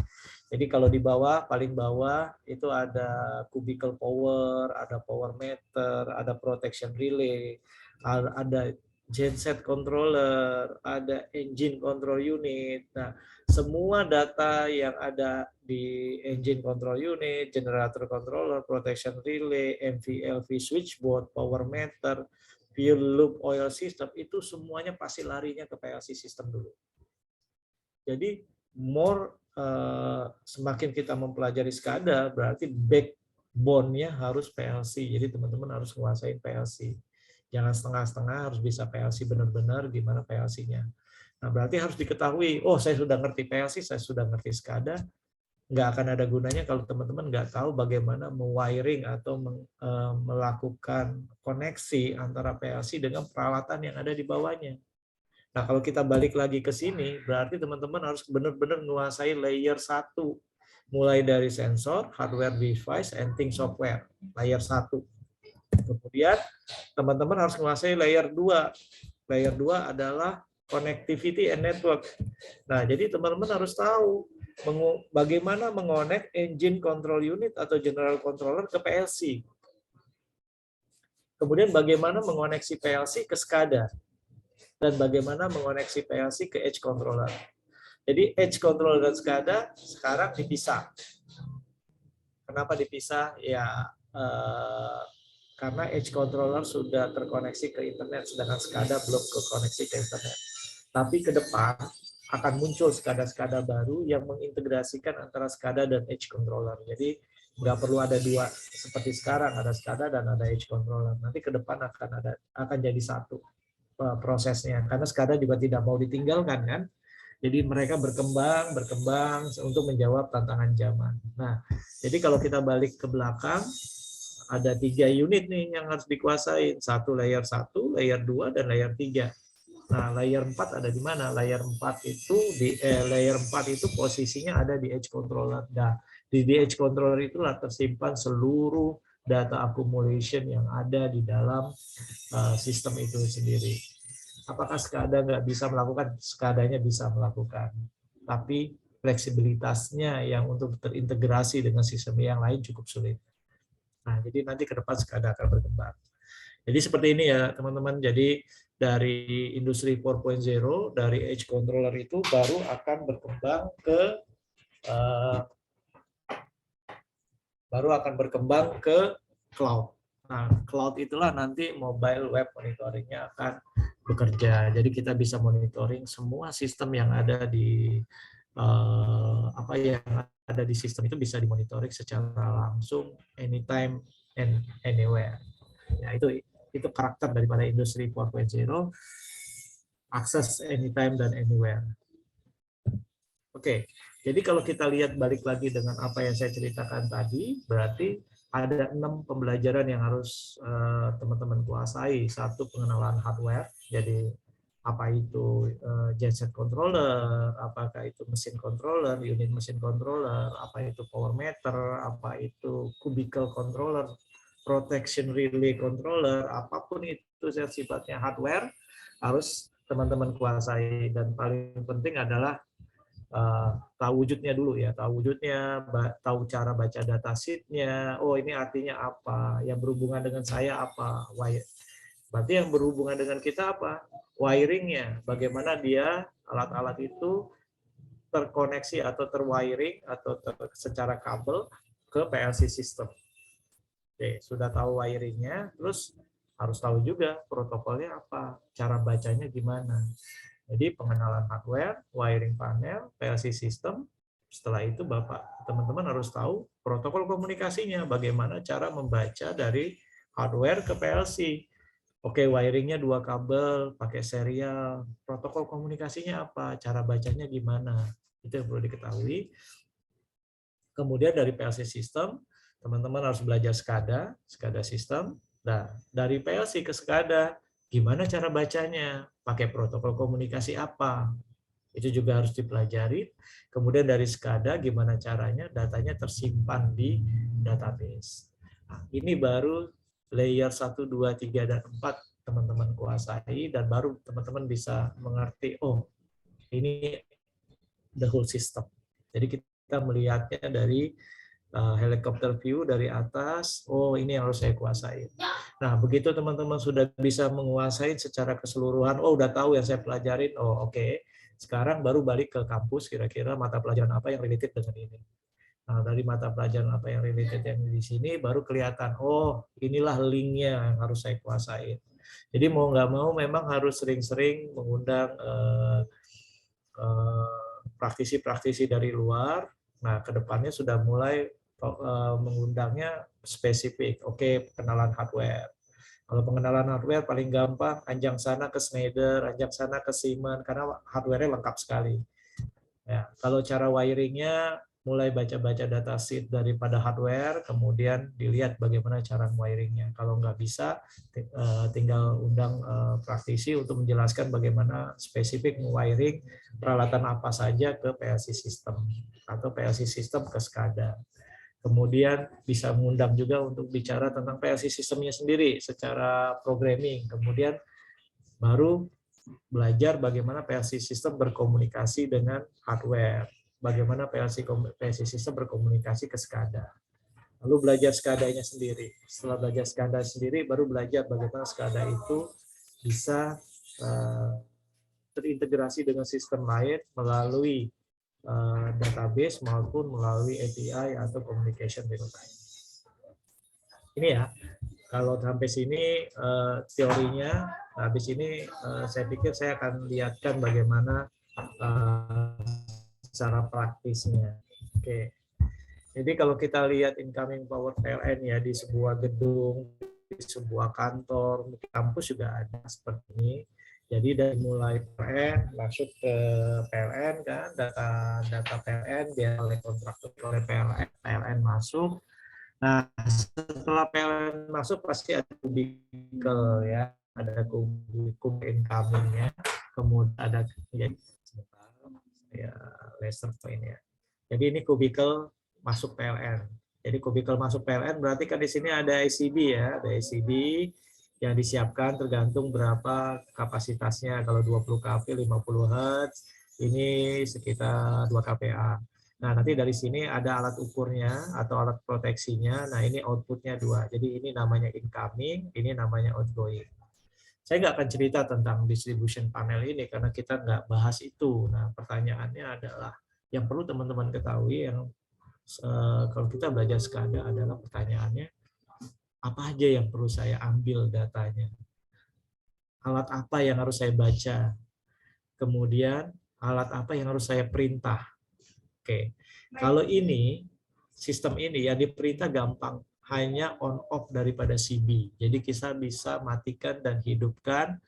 Jadi kalau di bawah, paling bawah itu ada cubicle power, ada power meter, ada protection relay, ada genset controller, ada engine control unit. Nah, semua data yang ada di engine control unit, generator controller, protection relay, MV/LV switchboard, power meter, fuel loop oil system, itu semuanya pasti larinya ke PLC system dulu. Jadi semakin kita mempelajari SCADA, berarti backbone-nya harus PLC. Jadi teman-teman harus menguasai PLC. Jangan setengah-setengah, harus bisa PLC benar-benar gimana PLC-nya. Nah, berarti harus diketahui, oh saya sudah ngerti PLC, saya sudah ngerti SCADA, nggak akan ada gunanya kalau teman-teman nggak tahu bagaimana mewiring atau melakukan koneksi antara PLC dengan peralatan yang ada di bawahnya. Nah, kalau kita balik lagi ke sini, berarti teman-teman harus benar-benar menguasai layer 1. Mulai dari sensor, hardware device, and think software. Layer 1. Kemudian, teman-teman harus menguasai layer 2. Layer 2 adalah connectivity and network. Nah, jadi teman-teman harus tahu bagaimana mengonek engine control unit atau general controller ke PLC. Kemudian bagaimana mengoneksi PLC ke SCADA. Dan bagaimana mengoneksi PLC ke edge controller. Jadi edge controller dan SCADA sekarang dipisah. Kenapa dipisah? Ya karena edge controller sudah terkoneksi ke internet, sedangkan SCADA belum terkoneksi ke internet. Tapi ke depan akan muncul SCADA-SCADA baru yang mengintegrasikan antara SCADA dan edge controller. Jadi nggak perlu ada dua seperti sekarang, ada SCADA dan ada edge controller. Nanti ke depan akan jadi satu prosesnya, karena SCADA juga tidak mau ditinggalkan kan. Jadi mereka berkembang untuk menjawab tantangan zaman. Nah, jadi kalau kita balik ke belakang, ada 3 unit nih yang harus dikuasain. Satu layer 1, layer 2, dan layer 3. Nah, layer 4 ada di mana? Layer 4 itu posisinya ada di edge controller. Nah, di edge controller itulah tersimpan seluruh data accumulation yang ada di dalam sistem itu sendiri. Apakah SCADA nggak bisa melakukan? SCADA-nya bisa melakukan. Tapi fleksibilitasnya yang untuk terintegrasi dengan sistem yang lain cukup sulit. Nah, jadi nanti ke depan SCADA akan berkembang. Jadi seperti ini ya teman-teman. Jadi dari industri 4.0, dari edge controller itu baru akan berkembang ke cloud. Nah, cloud itulah nanti mobile web monitoringnya akan bekerja. Jadi kita bisa monitoring semua sistem yang ada di sistem itu bisa dimonitoring secara langsung anytime and anywhere. Ya, itu karakter daripada industri 4.0, akses anytime dan anywhere. Oke, jadi kalau kita lihat balik lagi dengan apa yang saya ceritakan tadi, berarti ada 6 pembelajaran yang harus teman-teman kuasai. 1, pengenalan hardware, jadi apa itu genset controller, apakah itu mesin controller, unit mesin controller, apa itu power meter, apa itu cubicle controller, protection relay controller, apapun itu sifatnya hardware harus teman-teman kuasai. Dan paling penting adalah tahu wujudnya dulu ya, tahu wujudnya, tahu cara baca datasheet-nya. Oh, ini artinya apa? Yang berhubungan dengan saya apa? Berarti yang berhubungan dengan kita apa? Wiring-nya. Bagaimana dia alat-alat itu terkoneksi atau terwiring atau secara kabel ke PLC system. Oke, sudah tahu wiring-nya, terus harus tahu juga protokolnya apa, cara bacanya gimana. Jadi pengenalan hardware, wiring panel, PLC system. Setelah itu teman-teman harus tahu protokol komunikasinya, bagaimana cara membaca dari hardware ke PLC. Oke, wiringnya 2 kabel, pakai serial. Protokol komunikasinya apa? Cara bacanya gimana? Itu yang perlu diketahui. Kemudian dari PLC system, teman-teman harus belajar SCADA system. Nah, dari PLC ke SCADA, gimana cara bacanya? Pakai protokol komunikasi apa? Itu juga harus dipelajari. Kemudian dari SCADA, gimana caranya datanya tersimpan di database. Nah, ini baru layer 1, 2, 3, dan 4 teman-teman kuasai, dan baru teman-teman bisa mengerti, oh ini the whole system. Jadi kita melihatnya dari helikopter view dari atas, oh ini yang harus saya kuasai. Nah, begitu teman-teman sudah bisa menguasai secara keseluruhan, oh udah tahu yang saya pelajarin, oh oke. Sekarang baru balik ke kampus, kira-kira mata pelajaran apa yang related dengan ini. Nah, dari mata pelajaran apa yang related yang di sini, baru kelihatan, oh inilah linknya yang harus saya kuasai. Jadi mau nggak mau memang harus sering-sering mengundang praktisi-praktisi dari luar. Nah, kedepannya sudah mulai mengundangnya spesifik. Oke, pengenalan hardware. Kalau pengenalan hardware paling gampang, anjang sana ke Schneider, anjang sana ke Siemens, karena hardware-nya lengkap sekali. Ya, kalau cara wiringnya, mulai baca-baca datasheet daripada hardware, kemudian dilihat bagaimana cara wiringnya. Kalau nggak bisa, tinggal undang praktisi untuk menjelaskan bagaimana spesifik wiring peralatan apa saja ke PLC system atau PLC system ke SCADA. Kemudian bisa mengundang juga untuk bicara tentang PLC sistemnya sendiri secara programming. Kemudian baru belajar bagaimana PLC system berkomunikasi dengan hardware. Bagaimana PLC system berkomunikasi ke SCADA. Lalu belajar SCADA-nya sendiri. Setelah belajar SCADA sendiri, baru belajar bagaimana SCADA itu bisa terintegrasi dengan sistem lain melalui database maupun melalui API atau communication dengan lain. Ini ya, kalau sampai sini teorinya, habis ini saya pikir saya akan lihatkan bagaimana secara praktisnya. Oke. Jadi kalau kita lihat incoming power PLN ya di sebuah gedung, di sebuah kantor, di kampus juga ada seperti ini. Jadi dari mulai PLN masuk ke PLN kan, data PLN dia oleh kontraktor oleh PLN masuk. Nah, setelah PLN masuk pasti ada kubikel ya, ada kubikel incoming-nya, kemudian ada ya laser point ya. Jadi ini kubikel masuk PLN. Jadi kubikel masuk PLN berarti kan di sini ada ICB ya, ada ICB yang disiapkan tergantung berapa kapasitasnya. Kalau 20 kV 50 Hz, ini sekitar 2 kPa. Nah, nanti dari sini ada alat ukurnya atau alat proteksinya. Nah, ini outputnya 2. Jadi ini namanya incoming, ini namanya outgoing. Saya nggak akan cerita tentang distribution panel ini karena kita nggak bahas itu. Nah, pertanyaannya adalah yang perlu teman-teman ketahui yang kalau kita belajar SCADA adalah pertanyaannya, apa aja yang perlu saya ambil datanya? Alat apa yang harus saya baca? Kemudian alat apa yang harus saya perintah? Oke, kalau ini, sistem ini yang diperintah gampang, hanya on-off daripada CB. Jadi kita bisa matikan dan hidupkan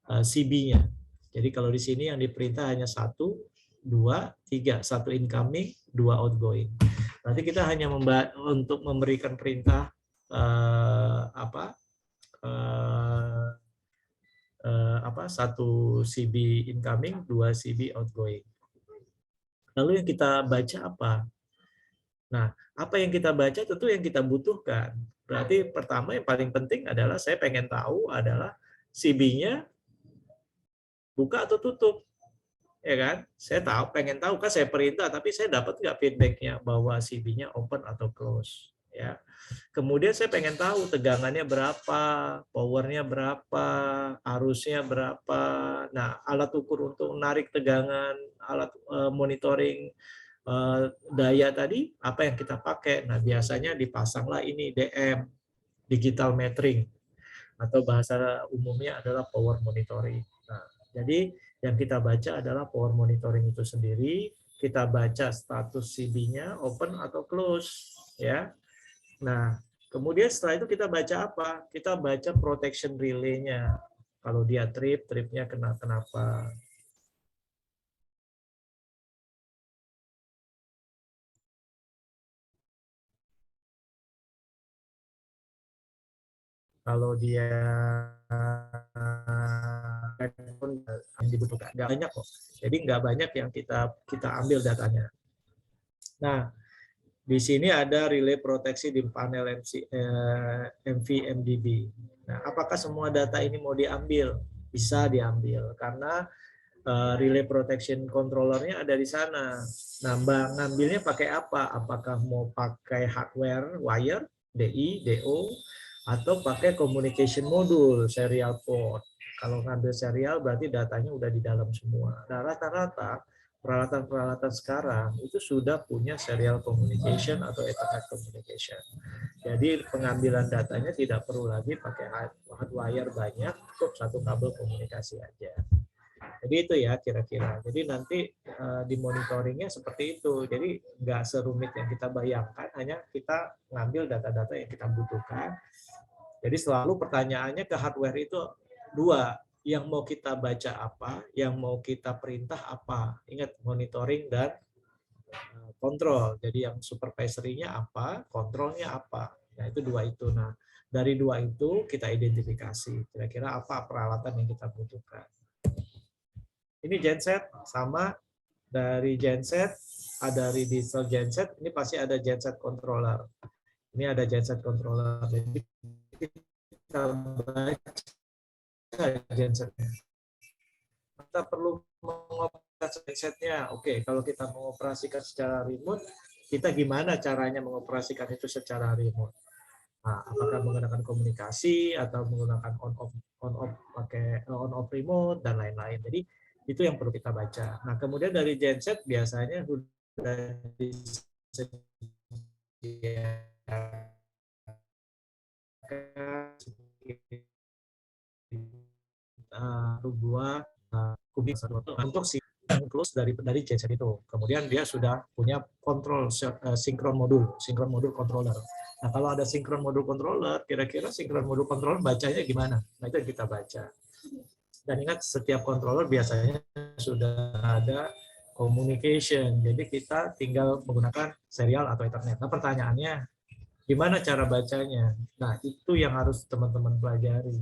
CB-nya. Jadi kalau di sini yang diperintah hanya 1, 2, 3. 1 incoming, 2 outgoing. Nanti kita hanya untuk memberikan perintah satu CB incoming, 2 CB outgoing. Lalu yang kita baca apa? Nah, apa yang kita baca tentu yang kita butuhkan. Berarti pertama yang paling penting adalah saya pengen tahu adalah CB-nya buka atau tutup. ya kan? Saya pengen tahu kan, saya perintah, tapi saya dapat nggak feedbacknya bahwa CB-nya open atau close, ya. Kemudian saya pengen tahu tegangannya berapa, powernya berapa, arusnya berapa. Nah, alat ukur untuk menarik tegangan, alat monitoring daya tadi, apa yang kita pakai? Nah, biasanya dipasanglah ini DM, digital metering, atau bahasa umumnya adalah power monitoring. Nah, jadi yang kita baca adalah power monitoring itu sendiri, kita baca status CB-nya open atau close, ya. Nah, kemudian setelah itu kita baca apa? Kita baca protection relay-nya. Kalau dia tripnya kenapa? Kalau dia yang dibutuhkan, nggak banyak kok. Jadi nggak banyak yang kita ambil datanya. Nah, di sini ada relay proteksi di panel MVMDB. Nah, apakah semua data ini mau diambil? Bisa diambil karena relay protection controllernya ada di sana. Nah, ngambilnya pakai apa? Apakah mau pakai hardware wire, DI, DO, atau pakai communication module, serial port. Kalau ngambil serial berarti datanya udah di dalam semua. Nah, rata-rata peralatan-peralatan sekarang itu sudah punya serial communication atau Ethernet communication. Jadi pengambilan datanya tidak perlu lagi pakai hardwire banyak, cukup satu kabel komunikasi aja. Jadi itu ya kira-kira. Jadi nanti di monitoringnya seperti itu. Jadi nggak serumit yang kita bayangkan, hanya kita ngambil data-data yang kita butuhkan. Jadi selalu pertanyaannya ke hardware itu dua, yang mau kita baca apa, yang mau kita perintah apa. Ingat, monitoring dan kontrol. Jadi yang supervisory-nya apa, kontrolnya apa. Nah, itu dua itu. Nah, dari dua itu kita identifikasi kira-kira apa peralatan yang kita butuhkan. Ini genset, sama dari genset ada diesel genset, ini pasti ada genset controller. Ini ada genset controller. Jadi kita baca gensetnya. Kita perlu mengoperasikan gensetnya. Oke, kalau kita mengoperasikan secara remote, kita gimana caranya mengoperasikan itu secara remote? Nah, apakah menggunakan komunikasi atau menggunakan on off pakai on off remote dan lain-lain. Jadi itu yang perlu kita baca. Nah, kemudian dari genset biasanya sudah dua kubik untuk close dari genset itu. Kemudian dia sudah punya kontrol sinkron modul controller. Nah, kalau ada sinkron modul controller, kira-kira sinkron modul controller bacanya gimana? Nah, itu yang kita baca. Dan ingat, setiap controller biasanya sudah ada communication. Jadi kita tinggal menggunakan serial atau Ethernet. Nah, pertanyaannya, gimana cara bacanya? Nah, itu yang harus teman-teman pelajari.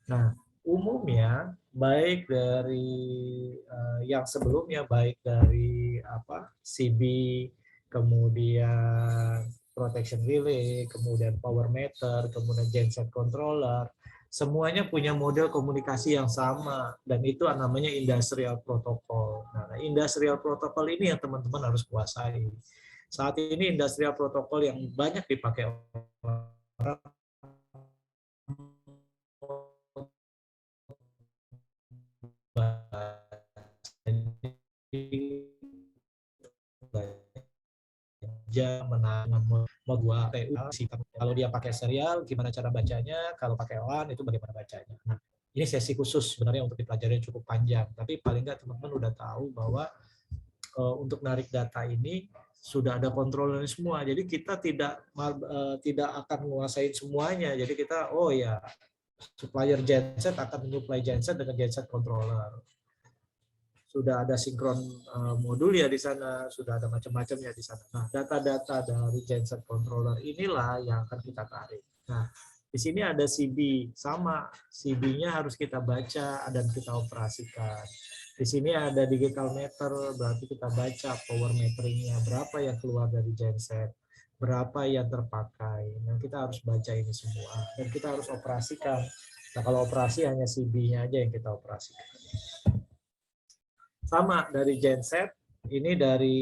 Nah, umumnya baik dari yang sebelumnya, baik dari CB, kemudian protection relay, kemudian power meter, kemudian genset controller, semuanya punya model komunikasi yang sama, dan itu namanya industrial protocol. Nah, industrial protocol ini yang teman-teman harus kuasai. Saat ini industrial protokol yang banyak dipakai orang menang mod 2 PU. Kalau dia pakai serial, gimana cara bacanya? Kalau pakai LAN, itu bagaimana bacanya? Nah, ini sesi khusus sebenarnya untuk dipelajari cukup panjang. Tapi paling nggak teman-teman udah tahu bahwa untuk narik data ini sudah ada kontrolnya semua. Jadi kita tidak akan menguasai semuanya. Jadi kita, oh ya, supplier genset akan menyuplai genset dengan genset controller. Sudah ada sinkron modul ya di sana, sudah ada macam-macamnya di sana. Nah, data-data dari genset controller inilah yang akan kita tarik. Nah, di sini ada CB, sama CB-nya harus kita baca dan kita operasikan. Di sini ada digital meter, berarti kita baca power metering-nya, berapa yang keluar dari genset, berapa yang terpakai. Nah, kita harus baca ini semua dan kita harus operasikan. Nah, kalau operasi hanya CB-nya aja yang kita operasikan. Sama dari genset, ini dari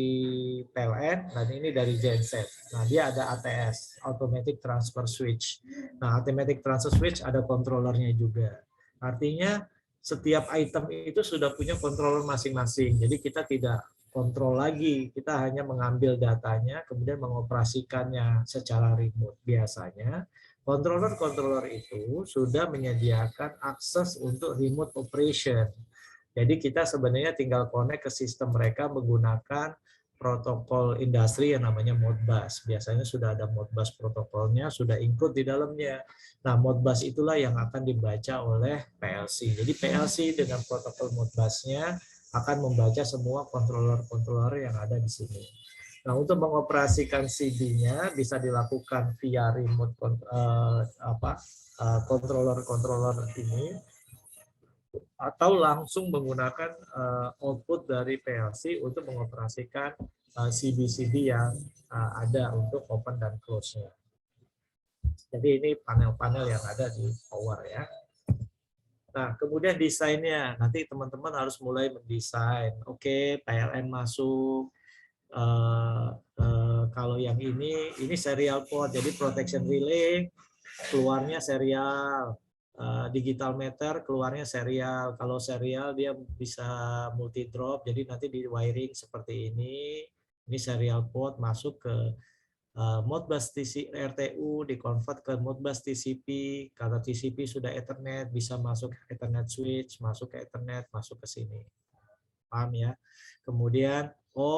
PLN, dan ini dari genset. Nah, dia ada ATS, Automatic Transfer Switch. Nah, Automatic Transfer Switch ada controllernya juga. Artinya setiap item itu sudah punya controller masing-masing. Jadi kita tidak kontrol lagi, kita hanya mengambil datanya, kemudian mengoperasikannya secara remote. Biasanya controller-controller itu sudah menyediakan akses untuk remote operation. Jadi kita sebenarnya tinggal connect ke sistem mereka menggunakan protokol industri yang namanya Modbus. Biasanya sudah ada Modbus protokolnya, sudah include di dalamnya. Nah, Modbus itulah yang akan dibaca oleh PLC. Jadi PLC dengan protokol Modbusnya akan membaca semua controller-controller yang ada di sini. Nah, untuk mengoperasikan CD-nya bisa dilakukan via remote controller-controller ini, atau langsung menggunakan output dari PLC untuk mengoperasikan CB-CD yang ada untuk open dan close-nya. Jadi ini panel-panel yang ada di power ya. Nah, kemudian desainnya, nanti teman-teman harus mulai mendesain. Oke, PLN masuk. Kalau yang ini serial port, jadi protection relay keluarnya serial. Digital meter keluarnya serial. Kalau serial dia bisa multi drop, jadi nanti di wiring seperti ini. Ini serial port masuk ke Modbus RTU, dikonvert ke Modbus TCP. Kalau TCP sudah Ethernet, bisa masuk Ethernet switch, masuk ke Ethernet, masuk ke sini. Paham ya? Kemudian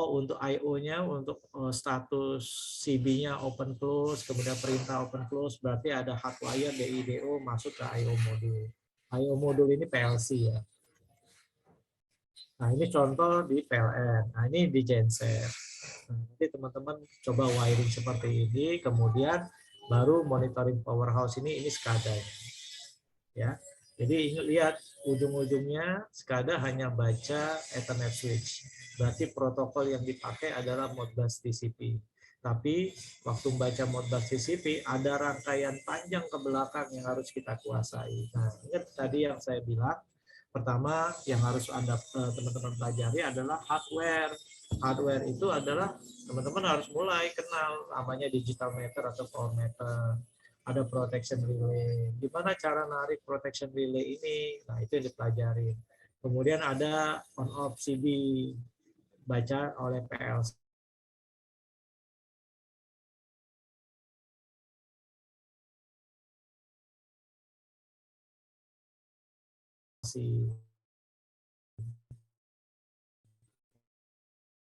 untuk I/O-nya, untuk status CB-nya open close, kemudian perintah open close, berarti ada hardwire DIDO masuk ke I/O modul. I/O modul ini PLC ya. Nah, ini contoh di PLN. Nah, ini di genset. Nah, nanti teman-teman coba wiring seperti ini, kemudian baru monitoring powerhouse ini SCADA. Ya. Jadi lihat ujung-ujungnya SCADA hanya baca Ethernet switch. Berarti protokol yang dipakai adalah Modbus TCP. Tapi waktu membaca Modbus TCP ada rangkaian panjang ke belakang yang harus kita kuasai. Nah, ingat tadi yang saya bilang, pertama yang harus Anda teman-teman pelajari adalah hardware. Hardware itu adalah teman-teman harus mulai kenal namanya digital meter atau power meter. Ada protection relay. Gimana cara narik protection relay ini? Nah, itu yang dipelajari. Kemudian ada on-off CB, baca oleh PLC.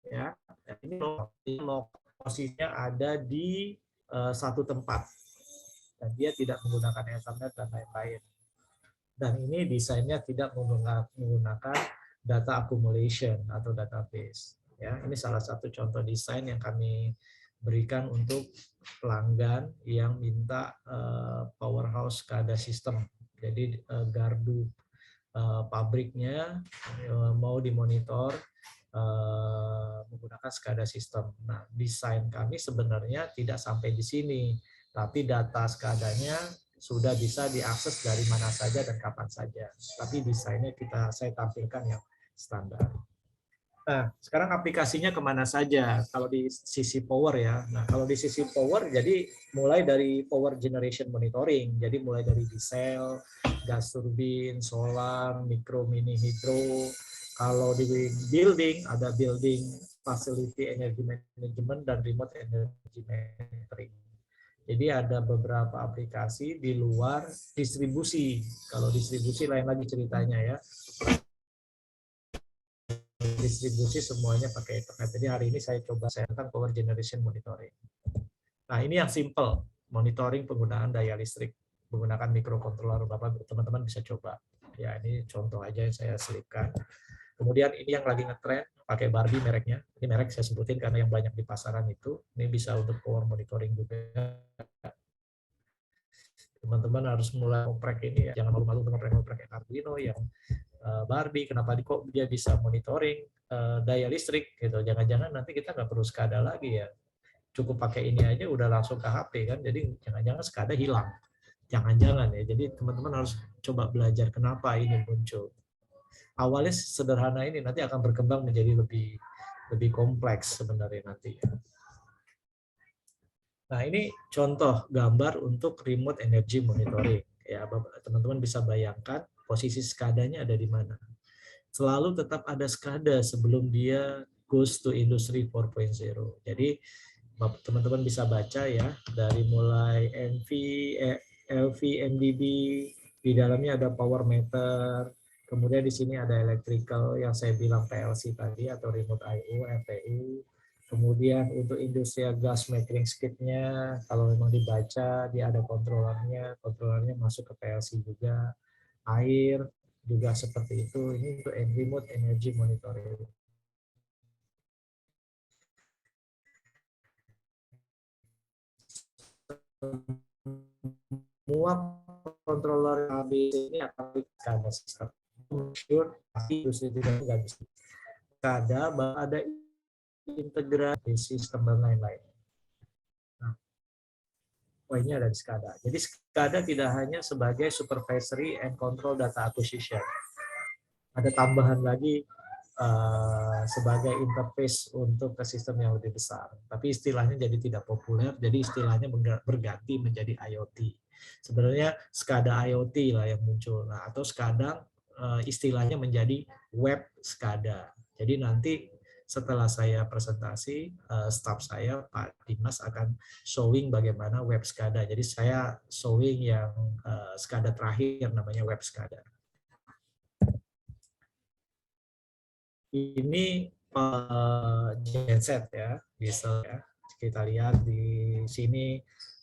Ya, ini posisinya ada di satu tempat. Dan dia tidak menggunakan Ethernet dan lain-lain. Dan ini desainnya tidak menggunakan data accumulation atau database. Ya, ini salah satu contoh desain yang kami berikan untuk pelanggan yang minta powerhouse SCADA system. Jadi gardu pabriknya mau dimonitor menggunakan SCADA system. Nah, desain kami sebenarnya tidak sampai di sini, tapi data SCADA-nya sudah bisa diakses dari mana saja dan kapan saja. Tapi desainnya saya tampilkan yang standar. Nah, sekarang aplikasinya kemana saja? Kalau di sisi power ya. Nah, kalau di sisi power, jadi mulai dari power generation monitoring. Jadi mulai dari diesel, gas turbin, solar, mikro, mini hidro. Kalau di building, ada building facility energy management dan remote energy monitoring. Jadi ada beberapa aplikasi di luar distribusi. Kalau distribusi lain lagi ceritanya ya. Distribusi semuanya pakai Ethernet. Jadi hari ini saya coba tentang power generation monitoring. Nah, ini yang simple, monitoring penggunaan daya listrik menggunakan microcontroller. Bapak teman-teman bisa coba. Ya, ini contoh aja yang saya selipkan. Kemudian ini yang lagi ngetrend pakai Barbie mereknya. Ini merek saya sebutin karena yang banyak di pasaran itu. Ini bisa untuk power monitoring juga. Teman-teman harus mulai ngoprek ini ya. Jangan malu-malu ngoprek Arduino yang Barbie. Kenapa kok dia bisa monitoring daya listrik gitu. Jangan-jangan nanti kita nggak perlu SCADA lagi ya. Cukup pakai ini aja udah langsung ke HP kan. Jadi jangan-jangan SCADA hilang. Jangan-jangan ya. Jadi teman-teman harus coba belajar kenapa ini muncul. Awalnya sederhana ini nanti akan berkembang menjadi lebih kompleks sebenarnya nanti. Nah, ini contoh gambar untuk remote energy monitoring. Ya, teman-teman bisa bayangkan posisi SCADA-nya ada di mana. Selalu tetap ada SCADA sebelum dia goes to industry 4.0. Jadi teman-teman bisa baca ya, dari mulai LV, MDB, di dalamnya ada power meter, kemudian di sini ada electrical yang saya bilang PLC tadi atau remote I/O, RTU. Kemudian untuk industrial gas metering skid-nya, kalau memang dibaca, dia ada kontrolernya masuk ke PLC juga. Air juga seperti itu. Ini untuk remote energy monitoring. Semua controller ABC ini akan ada sistem. Sure, pasti industri tidak bisa. Ada integrasi sistem dan lain-lain. Nah, poinnya ada di SCADA. Jadi SCADA tidak hanya sebagai supervisory and control data acquisition. Ada tambahan lagi sebagai interface untuk ke sistem yang lebih besar. Tapi istilahnya jadi tidak populer, jadi istilahnya berganti menjadi IoT. Sebenarnya SCADA IoT lah yang muncul. Nah, atau sekarang istilahnya menjadi web SCADA. Jadi nanti setelah saya presentasi, staff saya, Pak Dimas akan showing bagaimana web SCADA. Jadi saya showing yang SCADA terakhir namanya web SCADA. Ini genset ya, diesel ya. Kita lihat di sini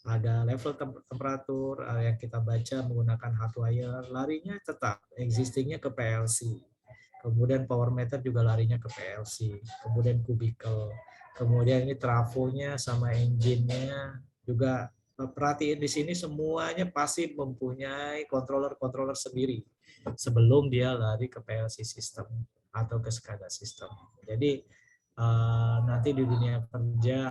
ada level temperatur yang kita baca menggunakan hardwire, larinya tetap existingnya ke PLC. Kemudian power meter juga larinya ke PLC. Kemudian kubikel. Kemudian ini trafonya sama engine-nya juga. Perhatiin di sini semuanya pasti mempunyai controller sendiri sebelum dia lari ke PLC system atau ke SCADA system. Jadi nanti di dunia kerja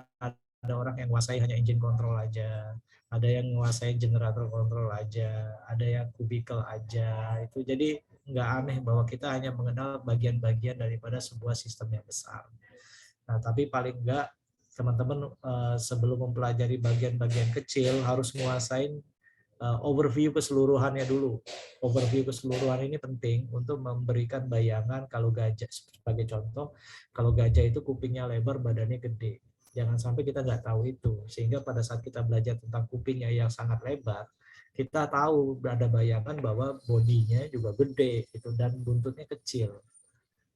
ada orang yang menguasai hanya engine control aja, ada yang menguasai generator control aja, ada yang kubikel aja. Itu jadi nggak aneh bahwa kita hanya mengenal bagian-bagian daripada sebuah sistem yang besar. Nah, tapi paling nggak teman-teman sebelum mempelajari bagian-bagian kecil harus menguasai overview keseluruhannya dulu. Overview keseluruhan ini penting untuk memberikan bayangan kalau gajah, sebagai contoh, kalau gajah itu kupingnya lebar, badannya gede. Jangan sampai kita nggak tahu itu. Sehingga pada saat kita belajar tentang kupingnya yang sangat lebar, kita tahu ada bayangan bahwa bodinya juga gede gitu, dan buntutnya kecil.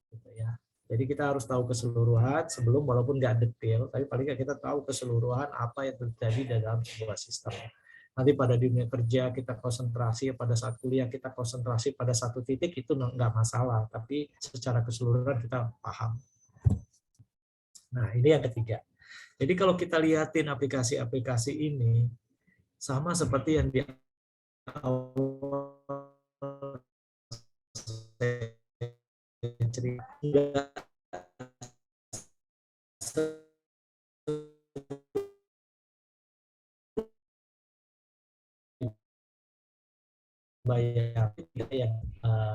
Gitu ya. Jadi kita harus tahu keseluruhan sebelum, walaupun nggak detail, tapi paling nggak kita tahu keseluruhan apa yang terjadi dalam sebuah sistem. Nanti pada dunia kerja kita konsentrasi, pada saat kuliah kita konsentrasi pada satu titik, itu nggak masalah, tapi secara keseluruhan kita paham. Nah, ini yang ketiga. Jadi kalau kita lihatin aplikasi-aplikasi ini, sama seperti yang di awal cerita,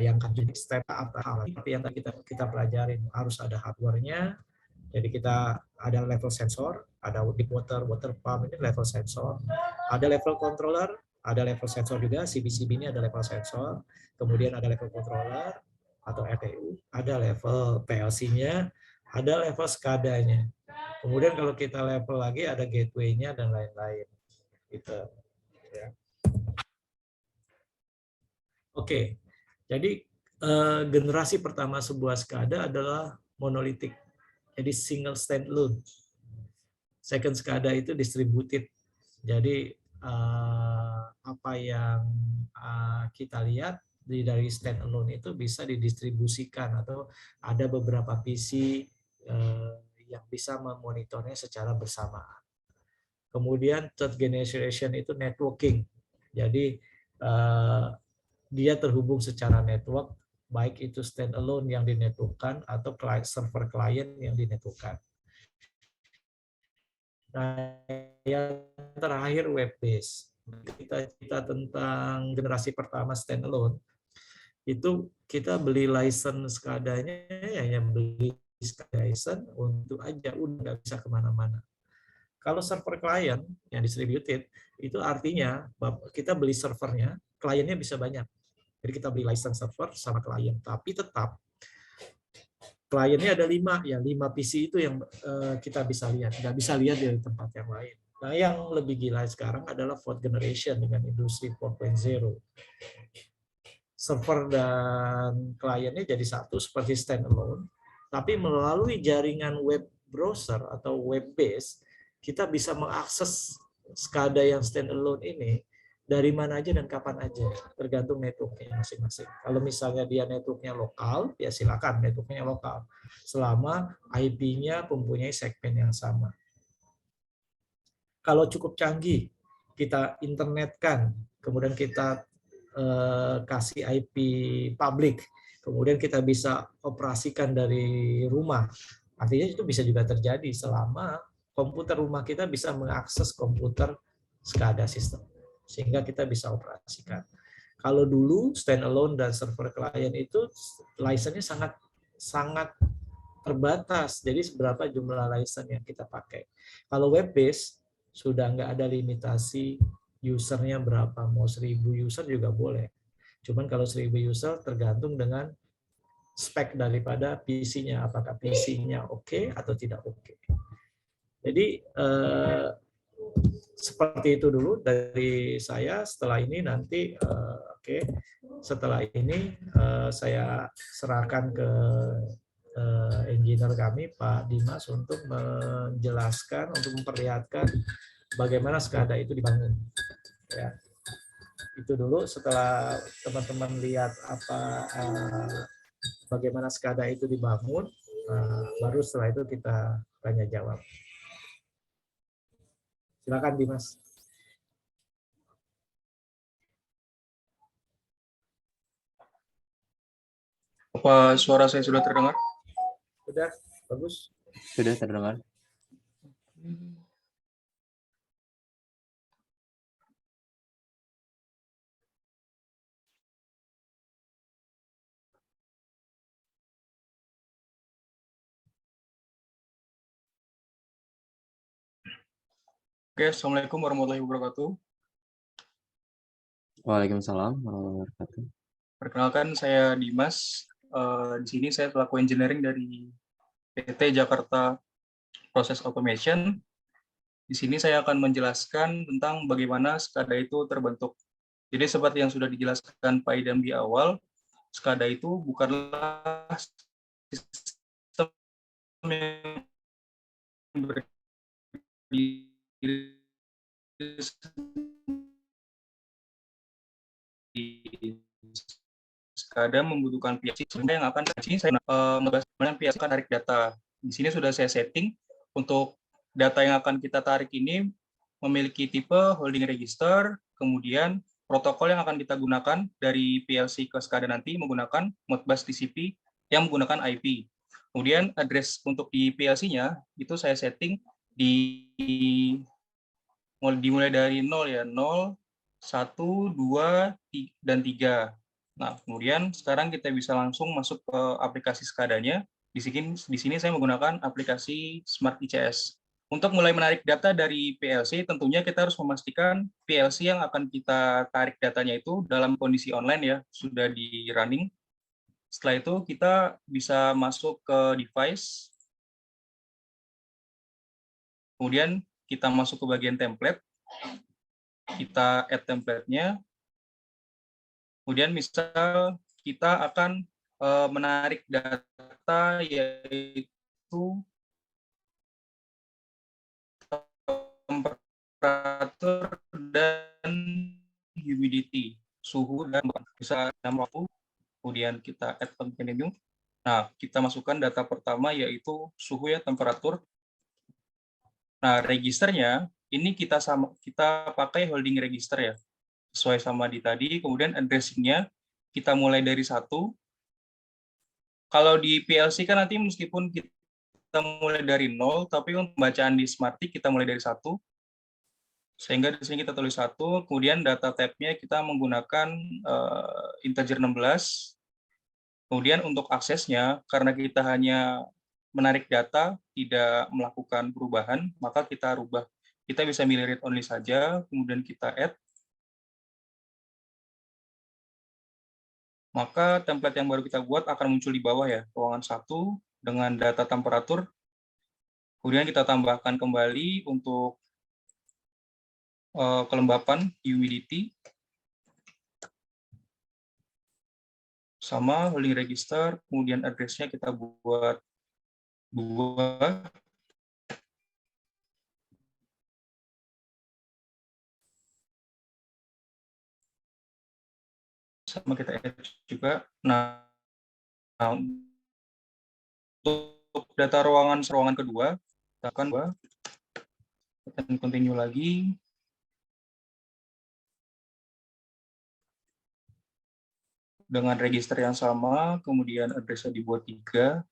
yang step up hal seperti yang kita pelajarin, harus ada hardware-nya. Jadi kita ada level sensor, ada deep water pump, ini level sensor, ada level controller, ada level sensor juga, CB ini ada level sensor, kemudian ada level controller atau RTU, ada level PLC-nya, ada level SCADA-nya. Kemudian kalau kita level lagi ada gateway-nya dan lain-lain. Gitu. Ya. Oke, jadi generasi pertama sebuah SCADA adalah monolitik, jadi single standalone. Second SCADA itu distributed, jadi apa yang kita lihat dari standalone itu bisa didistribusikan atau ada beberapa PC yang bisa memonitornya secara bersamaan. Kemudian third generation itu networking, jadi dia terhubung secara network, baik itu standalone yang dinetworkkan atau server client yang dinetworkkan. Nah, yang terakhir web based. Kita tentang generasi pertama standalone, itu kita beli license SCADA-nya ya beli SCADA license untuk aja, udah nggak bisa kemana-mana. Kalau server klien yang distributed, itu artinya kita beli servernya, kliennya bisa banyak. Jadi kita beli license server sama klien, tapi tetap kliennya ada 5, ya 5 PC itu yang kita bisa lihat, nggak bisa lihat dari tempat yang lain. Nah, yang lebih gila sekarang adalah 4th generation dengan industri 4.0. Server dan kliennya jadi satu seperti standalone, tapi melalui jaringan web browser atau web base, kita bisa mengakses SCADA yang standalone ini dari mana aja dan kapan aja, tergantung networknya masing-masing. Kalau misalnya dia networknya lokal, ya silakan networknya lokal, selama IP-nya mempunyai segmen yang sama. Kalau cukup canggih, kita internetkan, kemudian kita kasih IP publik, kemudian kita bisa operasikan dari rumah. Artinya itu bisa juga terjadi selama komputer rumah kita bisa mengakses komputer SCADA system, sehingga kita bisa operasikan. Kalau dulu standalone dan server klien itu license-nya sangat terbatas, jadi seberapa jumlah license yang kita pakai. Kalau web base sudah nggak ada limitasi usernya berapa, mau 1000 user juga boleh. Cuman kalau 1000 user tergantung dengan spek daripada PC-nya, apakah PC-nya oke atau tidak oke. Jadi seperti itu dulu dari saya. Setelah ini nanti setelah ini saya serahkan ke engineer kami Pak Dimas untuk menjelaskan, untuk memperlihatkan bagaimana SCADA itu dibangun. Ya, itu dulu. Setelah teman-teman lihat bagaimana SCADA itu dibangun, baru setelah itu kita tanya jawab. Silakan Dimas. Apa suara saya sudah terdengar? Sudah, bagus. Sudah terdengar. Oke, Assalamualaikum warahmatullahi wabarakatuh. Waalaikumsalam warahmatullahi wabarakatuh. Perkenalkan, saya Dimas. Di sini saya pelaku engineering dari PT Jakarta Process Automation. Di sini saya akan menjelaskan tentang bagaimana SCADA itu terbentuk. Jadi seperti yang sudah dijelaskan Pak Idam di awal, SCADA itu bukanlah sistem yang berdiri SCADA membutuhkan PLC yang akan saya membahas PLC tarik data. Di sini sudah saya setting untuk data yang akan kita tarik ini memiliki tipe holding register, kemudian protokol yang akan kita gunakan dari PLC ke SCADA nanti menggunakan Modbus TCP yang menggunakan IP. Kemudian address untuk di PLC-nya itu saya setting dimulai dari 0 ya, 0, 1, 2, dan 3. Nah, kemudian sekarang kita bisa langsung masuk ke aplikasi SCADA-nya. Di sini saya menggunakan aplikasi Smart ICS. Untuk mulai menarik data dari PLC, tentunya kita harus memastikan PLC yang akan kita tarik datanya itu dalam kondisi online ya, sudah di running. Setelah itu kita bisa masuk ke device. Kemudian kita masuk ke bagian template. Kita add template-nya. Kemudian misal kita akan menarik data yaitu temperatur dan humidity, suhu dan bisa waktu. Kemudian kita add continue. Nah, kita masukkan data pertama yaitu suhu ya, temperatur. Nah, registernya ini kita pakai holding register ya, sesuai sama di tadi. Kemudian addressing-nya kita mulai dari 1. Kalau di PLC kan nanti meskipun kita mulai dari 0, tapi untuk bacaan di Smarty kita mulai dari 1. Sehingga di sini kita tulis 1, kemudian data tab-nya kita menggunakan integer 16, Kemudian untuk aksesnya, karena kita hanya menarik data, tidak melakukan perubahan, maka kita rubah. Kita bisa milih read only saja, kemudian kita add. Maka template yang baru kita buat akan muncul di bawah ya, ruangan 1 dengan data temperatur. Kemudian kita tambahkan kembali untuk kelembapan humidity. Sama holding register, kemudian address-nya kita buat 2. Sama kita add juga. Nah, untuk data ruangan kedua, kita akan continue lagi. Dengan register yang sama, kemudian address-nya dibuat 3.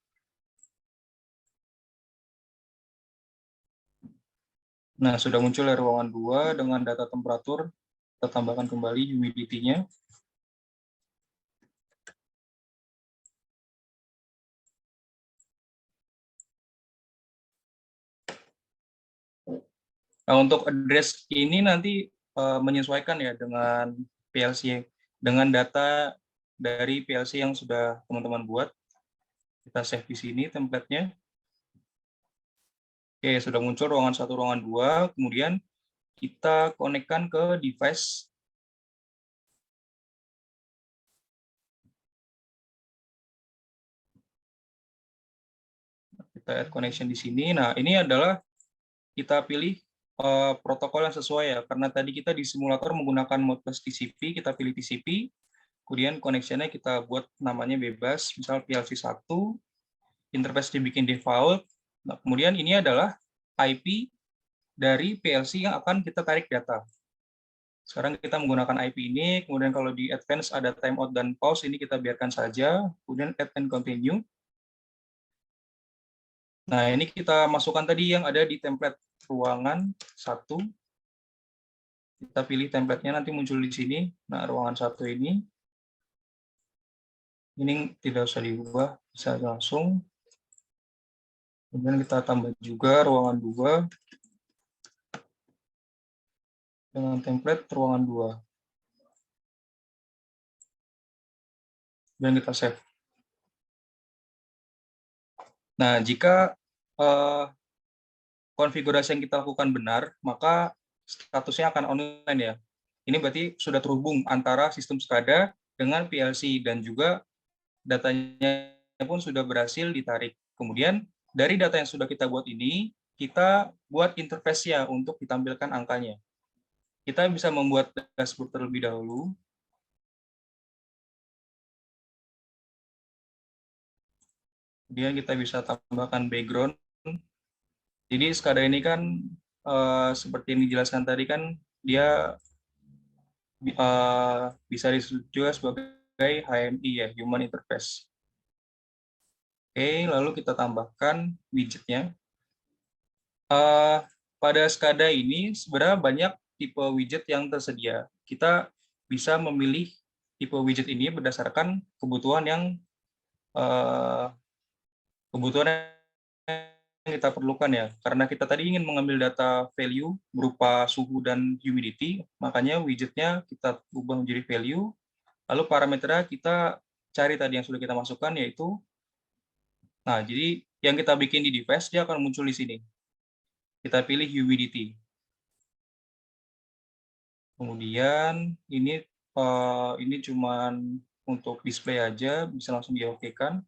Nah, sudah muncul ya ruangan 2 dengan data temperatur. Kita tambahkan kembali humidity-nya. Nah, untuk address ini nanti menyesuaikan ya dengan PLC, dengan data dari PLC yang sudah teman-teman buat. Kita save di sini template-nya. Oke, sudah muncul ruangan 1, ruangan 2. Kemudian kita konekkan ke device. Kita add connection di sini. Nah, ini adalah kita pilih protokol yang sesuai ya, karena tadi kita di simulator menggunakan Modbus TCP, kita pilih TCP, kemudian connection-nya kita buat namanya bebas, misal PLC 1, interface dibikin default. Nah, kemudian ini adalah IP dari PLC yang akan kita tarik data. Sekarang kita menggunakan IP ini, kemudian kalau di advance ada timeout dan pause, ini kita biarkan saja, kemudian add and continue. Nah, ini kita masukkan tadi yang ada di template ruangan 1. Kita pilih template-nya, nanti muncul di sini. Nah, ruangan 1 ini tidak usah diubah, bisa langsung. Kemudian kita tambah juga ruangan 2 dengan template ruangan 2. Dan kita save. Nah, jika konfigurasi yang kita lakukan benar, maka statusnya akan online ya. Ini berarti sudah terhubung antara sistem SCADA dengan PLC dan juga datanya pun sudah berhasil ditarik. Kemudian dari data yang sudah kita buat ini, kita buat interface-nya untuk ditampilkan angkanya. Kita bisa membuat dashboard terlebih dahulu. Kemudian kita bisa tambahkan background. Jadi SCADA ini kan seperti yang dijelaskan tadi kan dia bisa disebut juga sebagai HMI ya, Human Interface. Oke, lalu kita tambahkan widgetnya. Pada SCADA ini sebenarnya banyak tipe widget yang tersedia. Kita bisa memilih tipe widget ini berdasarkan kebutuhan yang kita perlukan ya. Karena kita tadi ingin mengambil data value berupa suhu dan humidity, makanya widgetnya kita ubah menjadi value. Lalu parameternya kita cari tadi yang sudah kita masukkan, yaitu, nah jadi yang kita bikin di device dia akan muncul di sini. Kita pilih humidity. Kemudian ini cuman untuk display aja, bisa langsung di-oke-kan.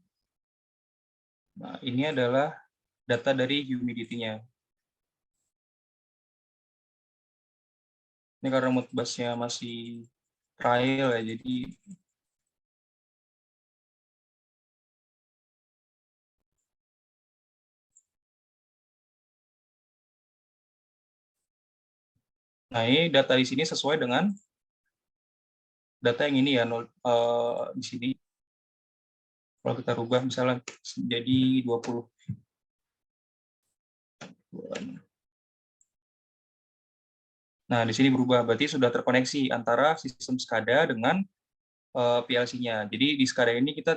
Nah, ini adalah data dari humidity-nya. Ini karena Modbus-nya masih trial ya, jadi nah ini data di sini sesuai dengan data yang ini ya, di sini. Kalau kita rubah misalnya jadi 20. Nah, di sini berubah, berarti sudah terkoneksi antara sistem SCADA dengan PLC-nya. Jadi di SCADA ini kita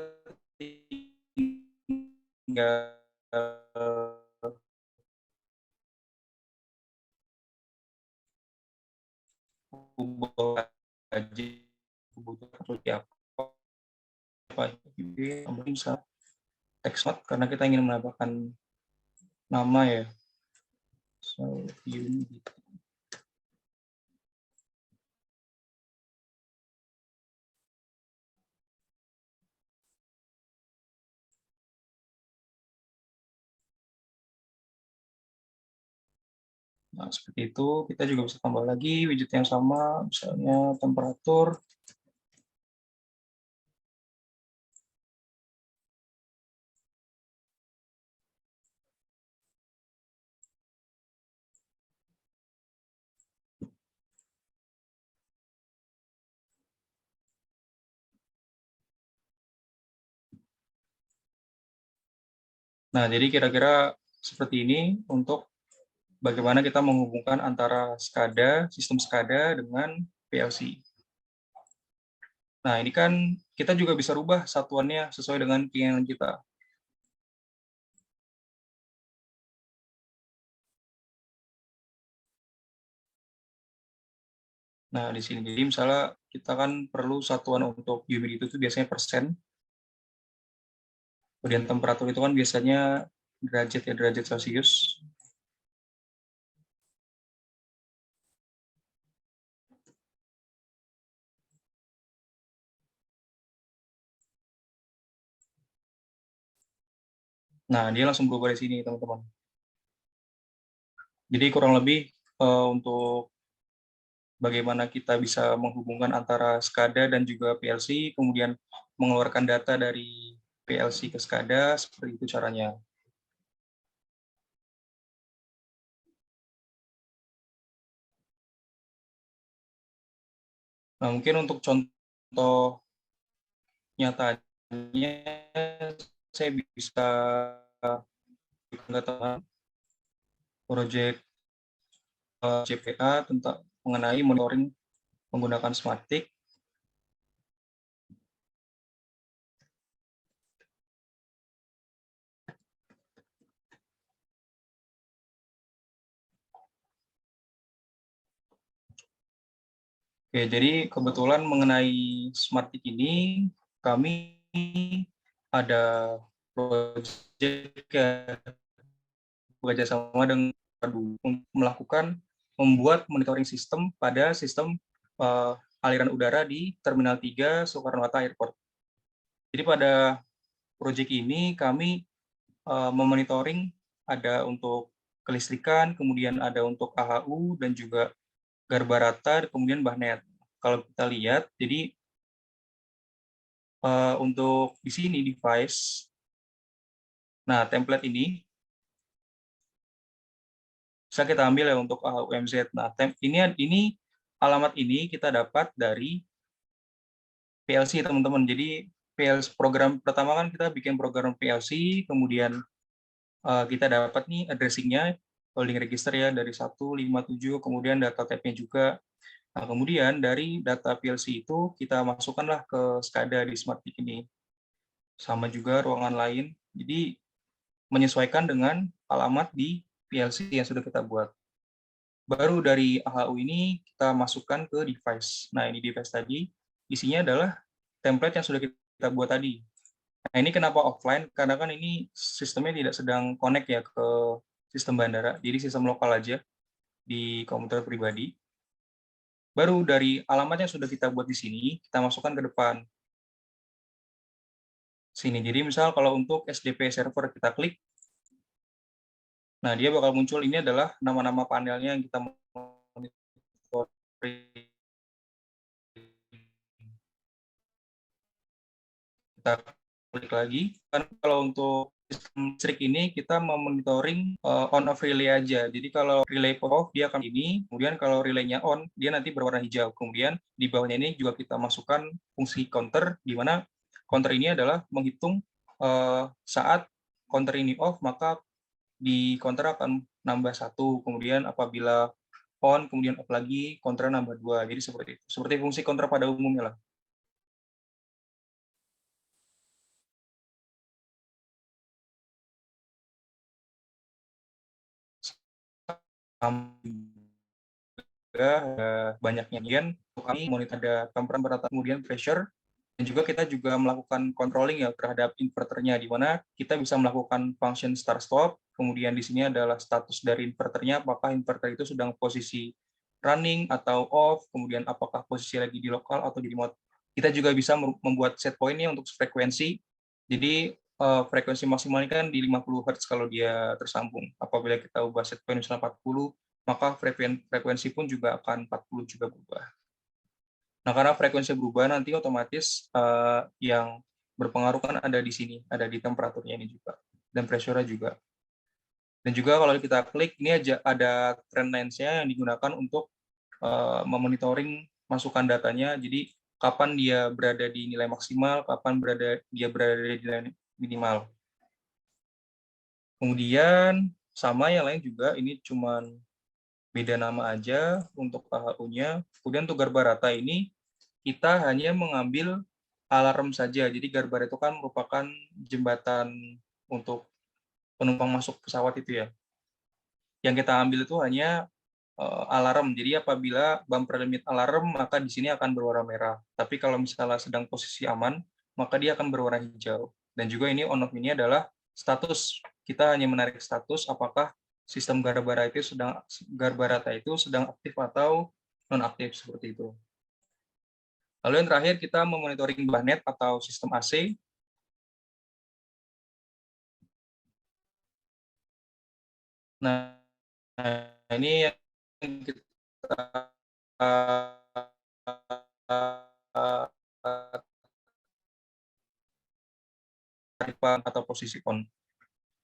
tinggal ubah aja kebutuhan seperti apa. Jadi bisa text mode karena kita ingin menambahkan nama ya. So, unit. Nah, seperti itu. Kita juga bisa tambah lagi widget yang sama, misalnya temperatur. Nah, jadi kira-kira seperti ini untuk bagaimana kita menghubungkan antara SCADA, sistem SCADA dengan PLC. Nah, ini kan kita juga bisa rubah satuannya sesuai dengan keinginan kita. Nah, di sini, jadi misalnya kita kan perlu satuan untuk humidity itu biasanya persen. Kemudian temperatur itu kan biasanya derajat ya, derajat Celcius. Nah, dia langsung berubah di sini, teman-teman. Jadi kurang lebih untuk bagaimana kita bisa menghubungkan antara SCADA dan juga PLC, kemudian mengeluarkan data dari PLC ke SCADA, seperti itu caranya. Nah, mungkin untuk contoh nyatanya, saya bisa teman proyek CPA tentang mengenai monitoring menggunakan Smarttic. Oke, jadi kebetulan mengenai Smarttic ini, kami ada proyek bekerja sama dengan melakukan membuat monitoring sistem pada sistem aliran udara di Terminal 3 Soekarno-Hatta Airport. Jadi pada proyek ini kami memonitoring ada untuk kelistrikan, kemudian ada untuk AHU dan juga Garbarata, kemudian Bahnet. Kalau kita lihat, jadi untuk di sini device, nah template ini bisa kita ambil ya untuk AHU-MZ. Nah, ini alamat ini kita dapat dari PLC, teman-teman. Jadi PLC program pertama kan kita bikin program PLC, kemudian kita dapat nih addressing-nya, holding register ya dari 157, kemudian data tab-nya juga. Nah, kemudian dari data PLC itu kita masukkanlah ke SCADA di Smarttic ini. Sama juga ruangan lain. Jadi menyesuaikan dengan alamat di PLC yang sudah kita buat. Baru dari AHU ini kita masukkan ke device. Nah, ini device tadi, isinya adalah template yang sudah kita buat tadi. Nah, ini kenapa offline? Karena kan ini sistemnya tidak sedang connect ya ke sistem bandara, jadi sistem lokal aja di komputer pribadi. Baru dari alamat yang sudah kita buat di sini, kita masukkan ke depan. Sini, jadi misal kalau untuk SDP server kita klik, nah dia bakal muncul, ini adalah nama-nama panelnya yang kita monitoring. Kita klik lagi, kan kalau untuk sistem listrik ini kita memonitoring on off relay aja. Jadi kalau relay off dia akan ini, kemudian kalau relaynya on dia nanti berwarna hijau. Kemudian di bawahnya ini juga kita masukkan fungsi counter, di mana counter ini adalah menghitung saat counter ini off, maka di counter akan nambah 1. Kemudian apabila on, kemudian off lagi, counter nambah 2. Jadi seperti itu. Seperti fungsi counter pada umumnya lah. banyaknya kemudian kami monitor ada temperatur, kemudian pressure, dan juga kita juga melakukan controlling ya terhadap inverternya, di mana kita bisa melakukan function start stop. Kemudian di sini adalah status dari inverternya, apakah inverter itu sedang posisi running atau off, kemudian apakah posisi lagi di lokal atau di remote. Kita juga bisa membuat set point-nya untuk frekuensi. Jadi frekuensi maksimalnya kan di 50 Hz kalau dia tersambung. Apabila kita ubah set point misalnya 40, maka frekuensi pun juga akan 40 juga berubah. Nah, karena frekuensi berubah nanti otomatis yang berpengaruh kan ada di sini, ada di temperaturnya ini juga, dan pressure-nya juga. Dan juga kalau kita klik, ini aja ada trend lines-nya yang digunakan untuk memonitoring masukan datanya, jadi kapan dia berada di nilai maksimal, kapan dia berada di nilai minimal. Kemudian sama yang lain juga, ini cuman beda nama aja untuk AHU-nya. Kemudian untuk garba rata ini, kita hanya mengambil alarm saja. Jadi garba rata itu kan merupakan jembatan untuk penumpang masuk pesawat itu ya. Yang kita ambil itu hanya alarm. Jadi apabila bumper limit alarm, maka di sini akan berwarna merah. Tapi kalau misalnya sedang posisi aman, maka dia akan berwarna hijau. Dan juga ini on off ini adalah status. Kita hanya menarik status apakah sistem garba rata itu sedang aktif atau non aktif seperti itu. Lalu yang terakhir kita memonitoring bahnet atau sistem AC. Nah, ini yang kita atau posisi on.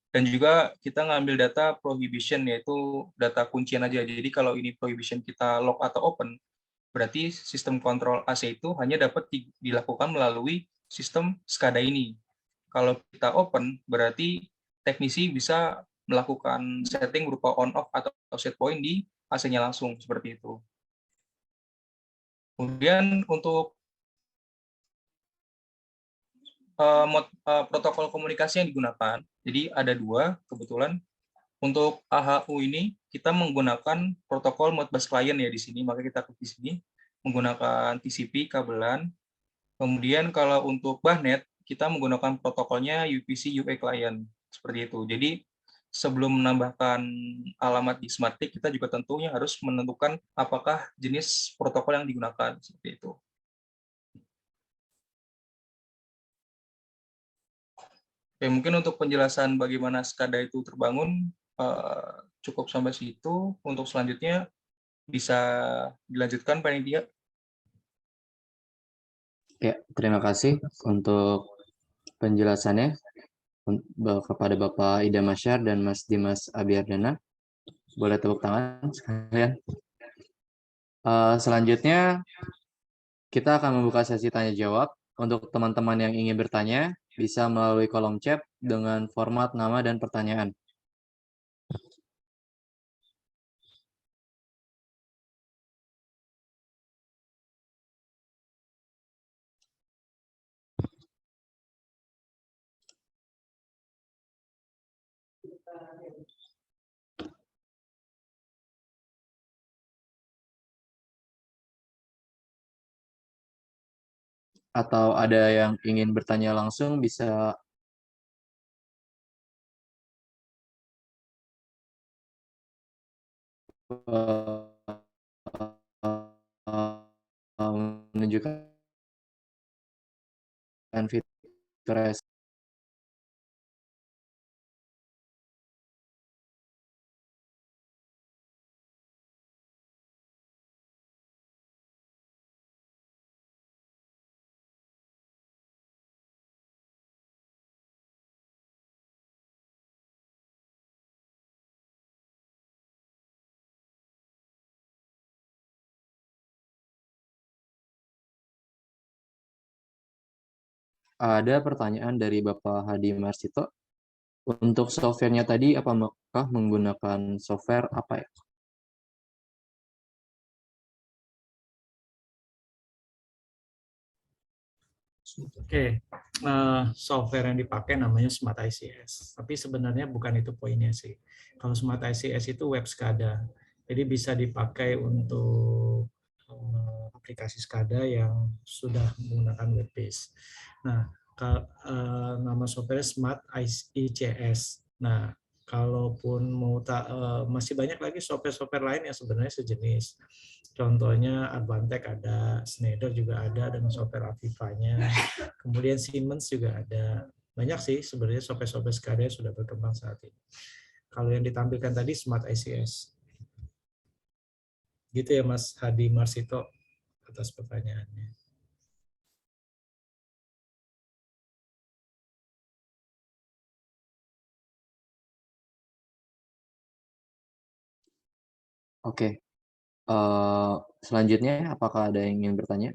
Dan juga kita ngambil data prohibition, yaitu data kuncian aja. Jadi kalau ini prohibition kita lock atau open, berarti sistem kontrol AC itu hanya dapat dilakukan melalui sistem SCADA ini. Kalau kita open, berarti teknisi bisa melakukan setting berupa on off atau set point di AC-nya langsung, seperti itu. Kemudian untuk protokol komunikasi yang digunakan, jadi ada dua kebetulan. Untuk AHU ini kita menggunakan protokol Modbus Client ya di sini, maka kita klik di sini menggunakan TCP kabelan. Kemudian kalau untuk bahnet kita menggunakan protokolnya UPC UA Client seperti itu. Jadi sebelum menambahkan alamat di SmartTIC, kita juga tentunya harus menentukan apakah jenis protokol yang digunakan seperti itu. Oke, mungkin untuk penjelasan bagaimana SCADA itu terbangun cukup sampai situ. Untuk selanjutnya bisa dilanjutkan Panitia. Ya, terima kasih untuk penjelasannya kepada Bapak Idam Masyar dan Mas Dimas Abiardana. Boleh tepuk tangan sekalian. Selanjutnya kita akan membuka sesi tanya jawab. Untuk teman-teman yang ingin bertanya, bisa melalui kolom chat dengan format nama dan pertanyaan. Atau ada yang ingin bertanya langsung, bisa menunjukkan fitur Ada pertanyaan dari Bapak Hadi Marsito. Untuk softwarenya tadi, apakah menggunakan software apa ya? Oke, software yang dipakai namanya Smart ICS. Tapi sebenarnya bukan itu poinnya sih. Kalau Smart ICS itu web SCADA. Jadi bisa dipakai untuk aplikasi SCADA yang sudah menggunakan web based. Nah, nama software Smart ICS. Nah, kalaupun mau masih banyak lagi software-software lain yang sebenarnya sejenis. Contohnya Advantech ada, Schneider juga ada dengan software Aviva-nya. Kemudian Siemens juga ada. Banyak sih sebenarnya software-software SCADA yang sudah berkembang saat ini. Kalau yang ditampilkan tadi Smart ICS. Gitu ya Mas Hadi Marsito atas pertanyaannya. Oke. Selanjutnya, apakah ada yang ingin bertanya?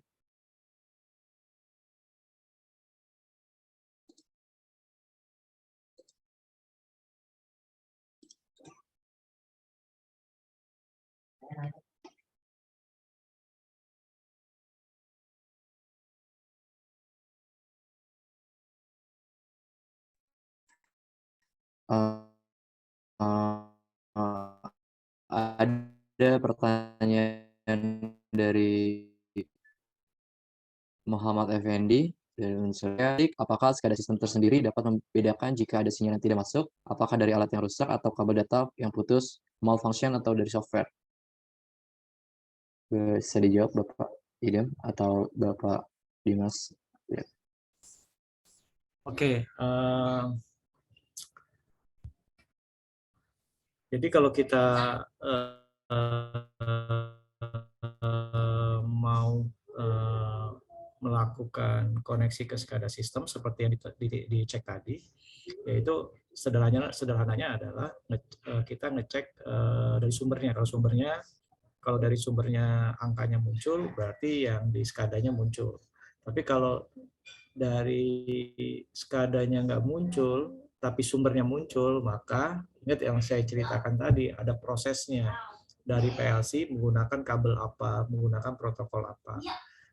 Ada pertanyaan dari Muhammad Effendi dari Unsur. Apakah SCADA sistem tersendiri dapat membedakan jika ada sinyal yang tidak masuk? Apakah dari alat yang rusak atau kabel data yang putus, malfunction, atau dari software? Bisa dijawab Bapak Idam atau Bapak Dimas? Ya. Oke. Jadi kalau kita mau melakukan koneksi ke SCADA sistem seperti yang dicek tadi, yaitu sederhananya adalah kita ngecek dari sumbernya. Kalau dari sumbernya angkanya muncul, berarti yang di SCADA-nya muncul. Tapi kalau dari SCADA-nya nggak muncul, tapi sumbernya muncul, maka ingat yang saya ceritakan tadi, ada prosesnya. Dari PLC menggunakan kabel apa, menggunakan protokol apa.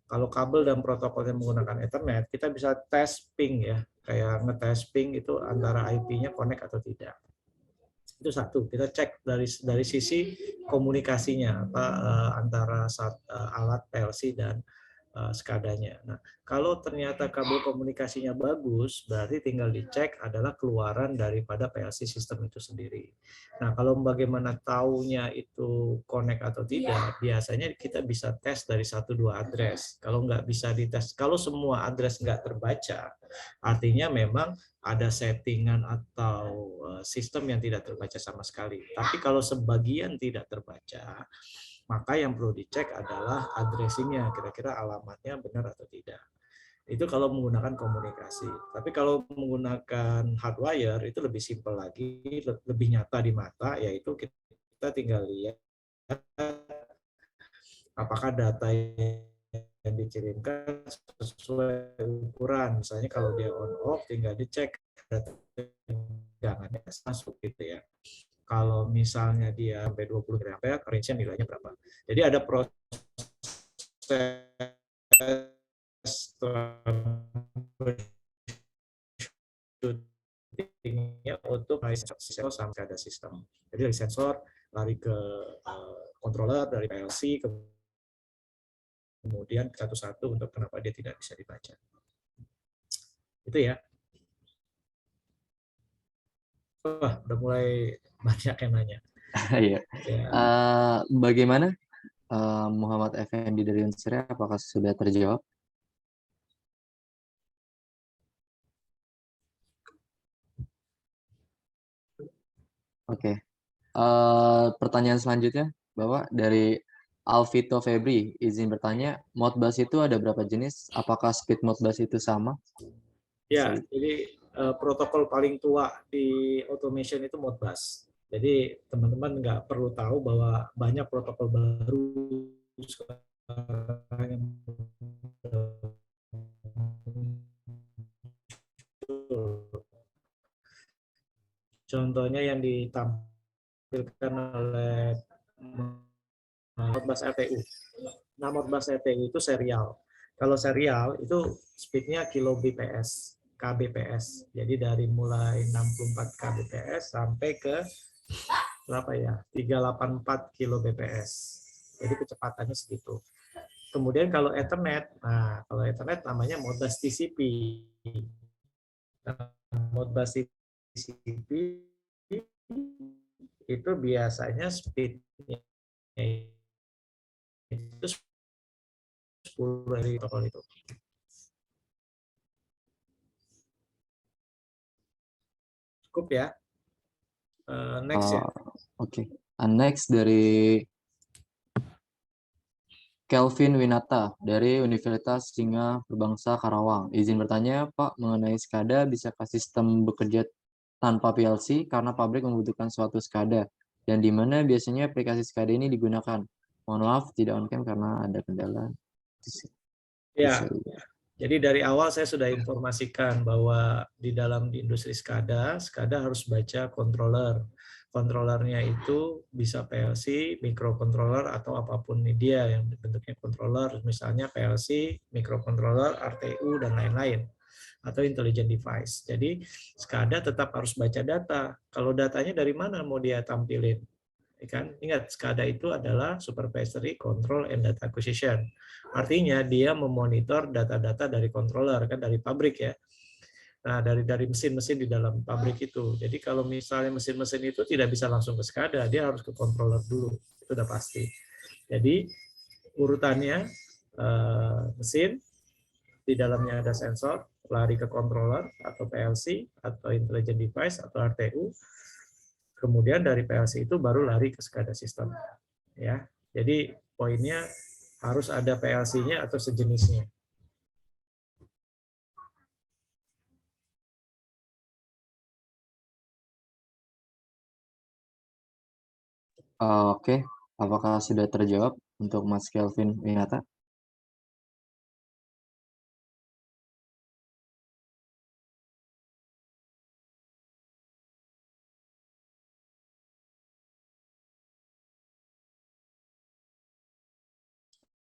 Kalau kabel dan protokolnya menggunakan Ethernet, kita bisa tes ping ya, kayak ngetes ping itu antara IP-nya connect atau tidak. Itu satu, kita cek dari sisi komunikasinya antara alat PLC dan SCADA-nya. Nah, kalau ternyata kabel komunikasinya bagus, berarti tinggal dicek adalah keluaran daripada PLC sistem itu sendiri. Nah, kalau bagaimana taunya itu connect atau tidak, biasanya kita bisa tes dari 1-2 address. Kalau nggak bisa dites, kalau semua address nggak terbaca, artinya memang ada settingan atau sistem yang tidak terbaca sama sekali. Tapi kalau sebagian tidak terbaca, maka yang perlu dicek adalah addressing-nya, kira-kira alamatnya benar atau tidak. Itu kalau menggunakan komunikasi. Tapi kalau menggunakan hardwire itu lebih simpel lagi, lebih nyata di mata, yaitu kita tinggal lihat apakah data yang dikirimkan sesuai ukuran. Misalnya kalau dia on off, tinggal dicek data tegangannya masuk gitu ya. Kalau misalnya dia sampai 20 mA, range-nya nilainya berapa. Jadi ada proses untuk sensor sampai ada sistem. Jadi dari sensor lari ke controller, dari PLC, kemudian satu-satu untuk kenapa dia tidak bisa dibaca. Itu ya. Wah, udah mulai banyak yang nanya. Iya. Bagaimana Muhammad Effendi dari Unsur, apakah sudah terjawab? Oke. Pertanyaan selanjutnya, Bapak, dari Alvito Febri, izin bertanya, Modbus itu ada berapa jenis? Apakah speed Modbus itu sama? Ya, jadi protokol paling tua di automation itu Modbus. Jadi teman-teman nggak perlu tahu bahwa banyak protokol baru sekarang yang contohnya yang ditampilkan oleh Modbus RTU. Nah, Modbus RTU itu serial. Kalau serial itu speednya kbps, kbps. Jadi dari mulai 64 kbps sampai ke berapa ya? 384 kbps. Jadi kecepatannya segitu. Kemudian kalau Ethernet, nah kalau Ethernet namanya Modbus TCP. Nah, Modbus TCP itu biasanya speed-nya itu 10 dari protokol itu. Cukup ya. Next ya. Oke. Next dari Kelvin Winata dari Universitas Singa Perbangsa Karawang. Izin bertanya, Pak, mengenai SCADA, bisakah sistem bekerja tanpa PLC karena pabrik membutuhkan suatu SCADA? Dan di mana biasanya aplikasi SCADA ini digunakan? Mohon maaf, tidak on-cam karena ada kendala. Ya, jadi dari awal saya sudah informasikan bahwa di dalam industri SCADA harus baca controller. Controllernya itu bisa PLC, microcontroller, atau apapun dia yang bentuknya controller, misalnya PLC, microcontroller, RTU, dan lain-lain, atau intelligent device. Jadi SCADA tetap harus baca data. Kalau datanya dari mana mau dia tampilin? Kan ingat, SCADA itu adalah Supervisory Control and Data Acquisition. Artinya dia memonitor data-data dari controller, kan dari pabrik ya. Nah, dari mesin-mesin di dalam pabrik itu. Jadi kalau misalnya mesin-mesin itu tidak bisa langsung ke SCADA, dia harus ke controller dulu. Itu udah pasti. Jadi urutannya mesin, di dalamnya ada sensor, lari ke controller atau PLC atau intelligent device atau RTU. Kemudian dari PLC itu baru lari ke SCADA system. Ya. Jadi poinnya harus ada PLC-nya atau sejenisnya. Oke, apakah sudah terjawab untuk Mas Kelvin Winata?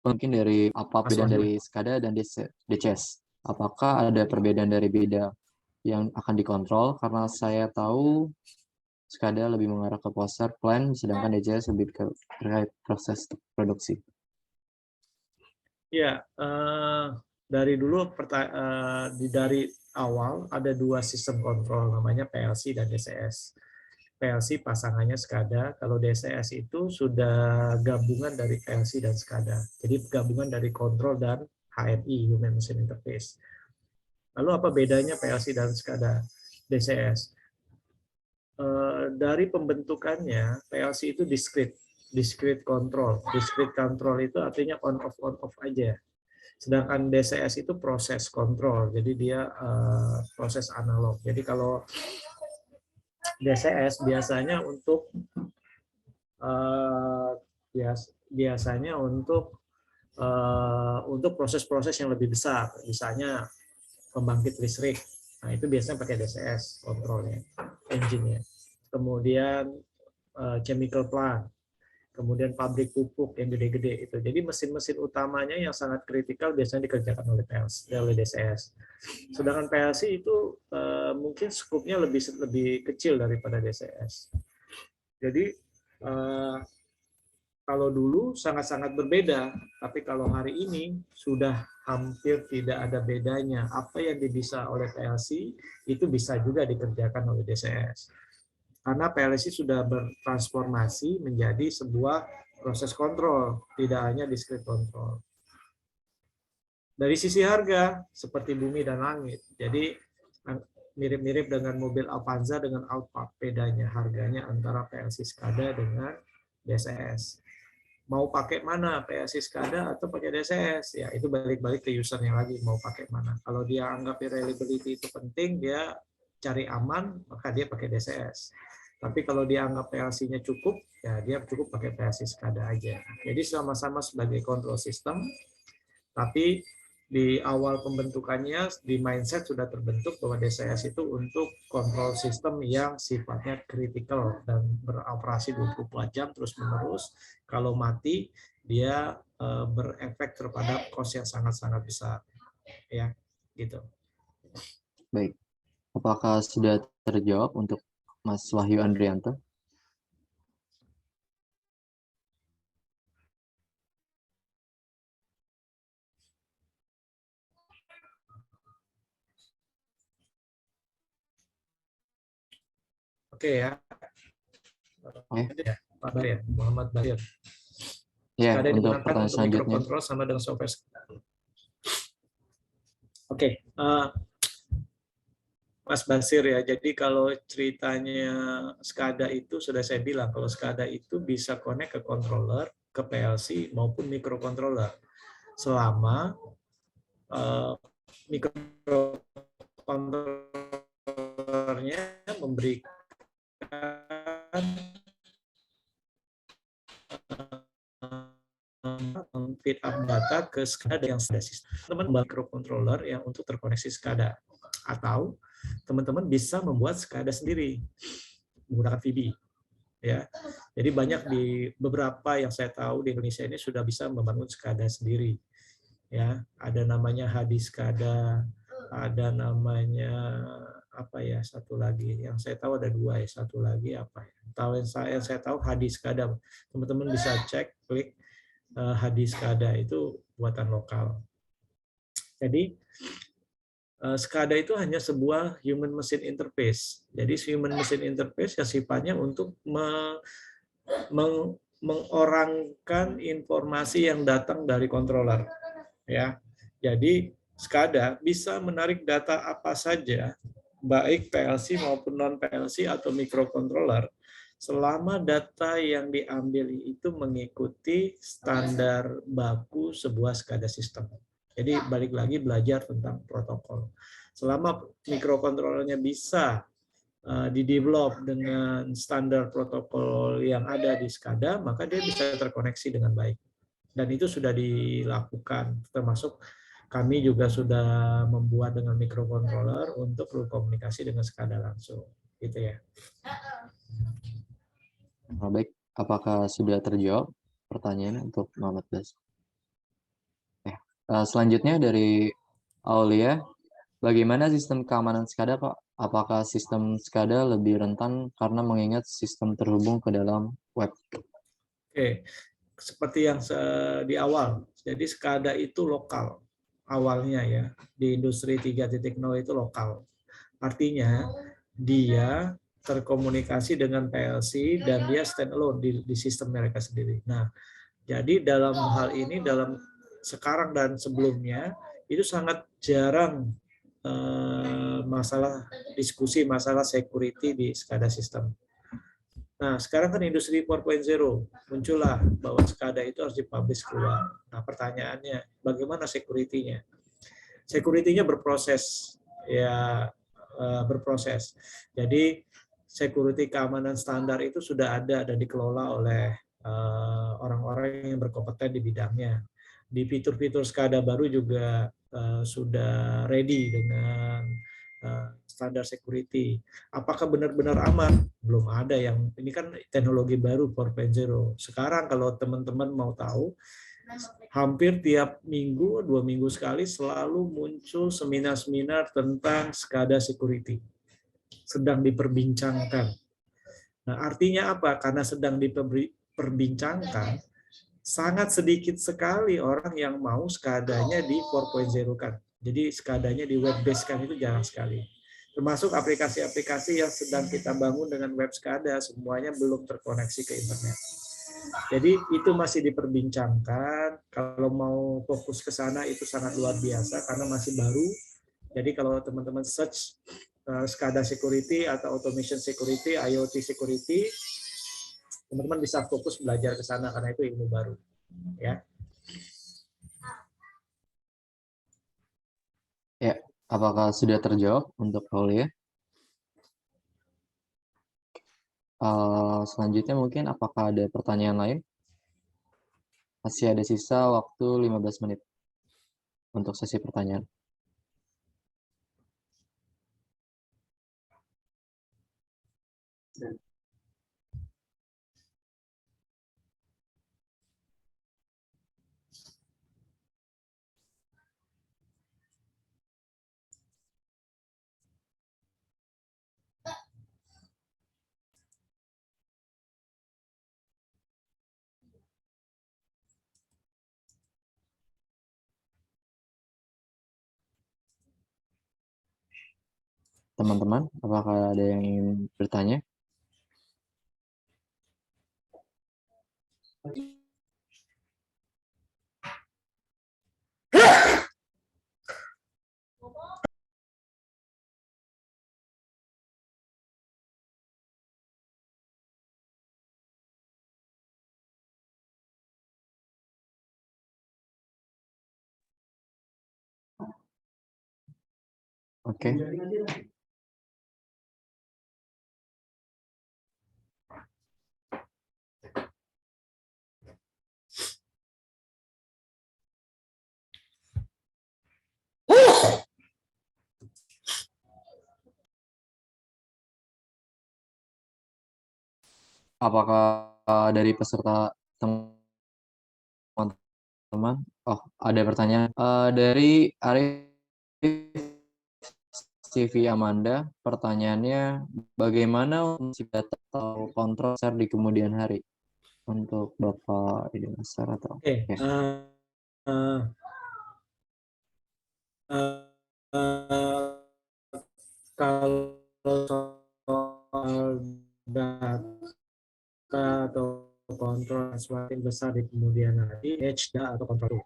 Mungkin dari apa perbedaan dari SCADA dan DCS? Apakah ada perbedaan dari beda yang akan dikontrol? Karena saya tahu SCADA lebih mengarah ke poster plan, sedangkan DCS lebih terkait proses produksi. Ya, dari dulu dari awal ada dua sistem kontrol, namanya PLC dan DCS. PLC pasangannya SCADA, kalau DCS itu sudah gabungan dari PLC dan SCADA. Jadi gabungan dari kontrol dan HMI, Human Machine Interface. Lalu apa bedanya PLC dan SCADA DCS? Dari pembentukannya, PLC itu discrete control. Discrete control itu artinya on off aja. Sedangkan DCS itu proses kontrol, jadi dia proses analog. Jadi kalau DCS biasanya untuk proses-proses yang lebih besar, misalnya pembangkit listrik. Nah, itu biasanya pakai DCS kontrolnya, engine-nya. Kemudian chemical plant, kemudian pabrik pupuk yang gede-gede itu. Jadi mesin-mesin utamanya yang sangat kritikal biasanya dikerjakan oleh PLC, oleh DCS. Sedangkan PLC itu mungkin skupnya lebih kecil daripada DCS. Jadi kalau dulu sangat-sangat berbeda, tapi kalau hari ini sudah hampir tidak ada bedanya. Apa yang bisa oleh PLC itu bisa juga dikerjakan oleh DCS. Karena PLC sudah bertransformasi menjadi sebuah proses kontrol, tidak hanya discrete control. Dari sisi harga, seperti bumi dan langit. Jadi mirip-mirip dengan mobil Avanza dengan Outback, bedanya harganya antara PLC SCADA dengan DCS. Mau pakai mana, PLC SCADA atau pakai DCS? Ya, itu balik-balik ke usernya lagi, mau pakai mana. Kalau dia anggap reliability itu penting, dia cari aman, maka dia pakai DCS. Tapi kalau dia anggap PLC-nya cukup, ya dia cukup pakai PLC SCADA aja. Jadi sama-sama sebagai control system, tapi di awal pembentukannya, di mindset sudah terbentuk bahwa DCS itu untuk kontrol sistem yang sifatnya kritikal dan beroperasi 24 jam terus-menerus. Kalau mati, dia berefek terhadap cost yang sangat-sangat besar. Ya, gitu. Baik, apakah sudah terjawab untuk Mas Wahyu Andrianto? Oke ya. Ya, Pak Barir, Muhammad Barir. Ya, SCADA untuk digunakan pertanyaan untuk selanjutnya. microcontroller sama dengan software. Oke, Mas Basir ya. Jadi kalau ceritanya SCADA itu sudah saya bilang, kalau SCADA itu bisa connect ke controller, ke PLC maupun microcontroller, selama microcontrollernya memberikan feed up data ke SCADA yang sudah sistem. Teman-teman microcontroller yang untuk terkoneksi SCADA, atau teman-teman bisa membuat SCADA sendiri menggunakan VB. Ya, jadi banyak di beberapa yang saya tahu di Indonesia ini sudah bisa membangun SCADA sendiri. Ya, ada namanya Hadi SCADA, ada namanya apa ya, satu lagi yang saya tahu ada dua ya, satu lagi apa ya? Tahu yang saya tahu Hadi SCADA. Teman-teman bisa cek, klik Hadi SCADA itu buatan lokal. Jadi SCADA itu hanya sebuah human machine interface. Jadi human machine interface yang sifatnya untuk mengorangkan informasi yang datang dari controller. Ya, jadi SCADA bisa menarik data apa saja, baik PLC maupun non PLC atau microcontroller, selama data yang diambil itu mengikuti standar baku sebuah SCADA system. Jadi balik lagi belajar tentang protokol. Selama microcontrollernya bisa didevelop dengan standar protokol yang ada di SCADA, maka dia bisa terkoneksi dengan baik. Dan itu sudah dilakukan, termasuk kami juga sudah membuat dengan microcontroller untuk berkomunikasi dengan SCADA langsung. Gitu ya. Baik, apakah sudah terjawab pertanyaannya untuk Muhammad Bas? Selanjutnya dari Aulia, bagaimana sistem keamanan SCADA, Pak? Apakah sistem SCADA lebih rentan karena mengingat sistem terhubung ke dalam web? Oke, seperti yang di awal, jadi SCADA itu lokal awalnya ya, di industri 3.0 itu lokal. Artinya dia terkomunikasi dengan PLC dan dia standalone di sistem mereka sendiri. Nah, jadi dalam hal ini, dalam sekarang dan sebelumnya, itu sangat jarang masalah diskusi masalah security di SCADA system. Nah, sekarang kan industri 4.0 muncullah bahwa SCADA itu harus dipublish keluar. Nah, pertanyaannya, bagaimana security-nya? Security-nya berproses, ya berproses. Jadi security keamanan standar itu sudah ada dan dikelola oleh orang-orang yang berkompeten di bidangnya. Di fitur-fitur SCADA baru juga sudah ready dengan standar security. Apakah benar-benar aman? Belum ada yang, ini kan teknologi baru 4.0. Sekarang kalau teman-teman mau tahu, hampir tiap minggu, 2 minggu sekali selalu muncul seminar-seminar tentang SCADA security. Sedang diperbincangkan. Nah, artinya apa? Karena sedang diperbincangkan, sangat sedikit sekali orang yang mau SCADA-nya di 4.0 kan. Jadi SCADA-nya di web base kan itu jarang sekali. Termasuk aplikasi-aplikasi yang sedang kita bangun dengan web SCADA, semuanya belum terkoneksi ke internet. Jadi itu masih diperbincangkan. Kalau mau fokus ke sana itu sangat luar biasa karena masih baru. Jadi kalau teman-teman search SCADA security atau automation security, IoT security, teman-teman bisa fokus belajar ke sana karena itu ilmu baru. Ya. Ya, apakah sudah terjawab untuk Aulia? Selanjutnya mungkin apakah ada pertanyaan lain? Masih ada sisa waktu 15 menit untuk sesi pertanyaan. Teman-teman, apakah ada yang ingin bertanya? Oke. Apakah dari peserta teman-teman? Oh, ada pertanyaan dari Arif CV Amanda. Pertanyaannya, bagaimana untuk data atau kontrol besar di kemudian hari? Untuk Bapak Ida Besar atau? Oke. Ya. Kalau soal data atau kontrol semakin besar di kemudian hari, HDA atau kontrol.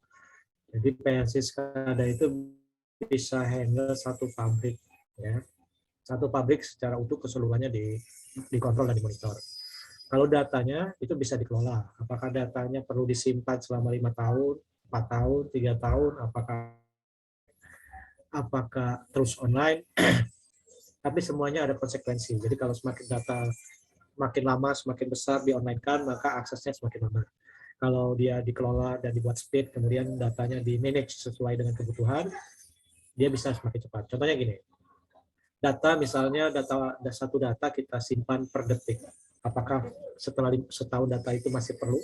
Jadi PLC SCADA itu bisa handle satu pabrik, ya, satu pabrik secara utuh keseluruhannya dikontrol dan dimonitor. Kalau datanya itu bisa dikelola. Apakah datanya perlu disimpan selama 5 tahun, 4 tahun, 3 tahun, apakah terus online, tapi semuanya ada konsekuensi. Jadi kalau semakin data makin lama, semakin besar di-online-kan, maka aksesnya semakin lama. Kalau dia dikelola dan dibuat speed, kemudian datanya di-manage sesuai dengan kebutuhan, dia bisa semakin cepat. Contohnya gini, data misalnya satu data kita simpan per detik. Apakah setelah setahun data itu masih perlu?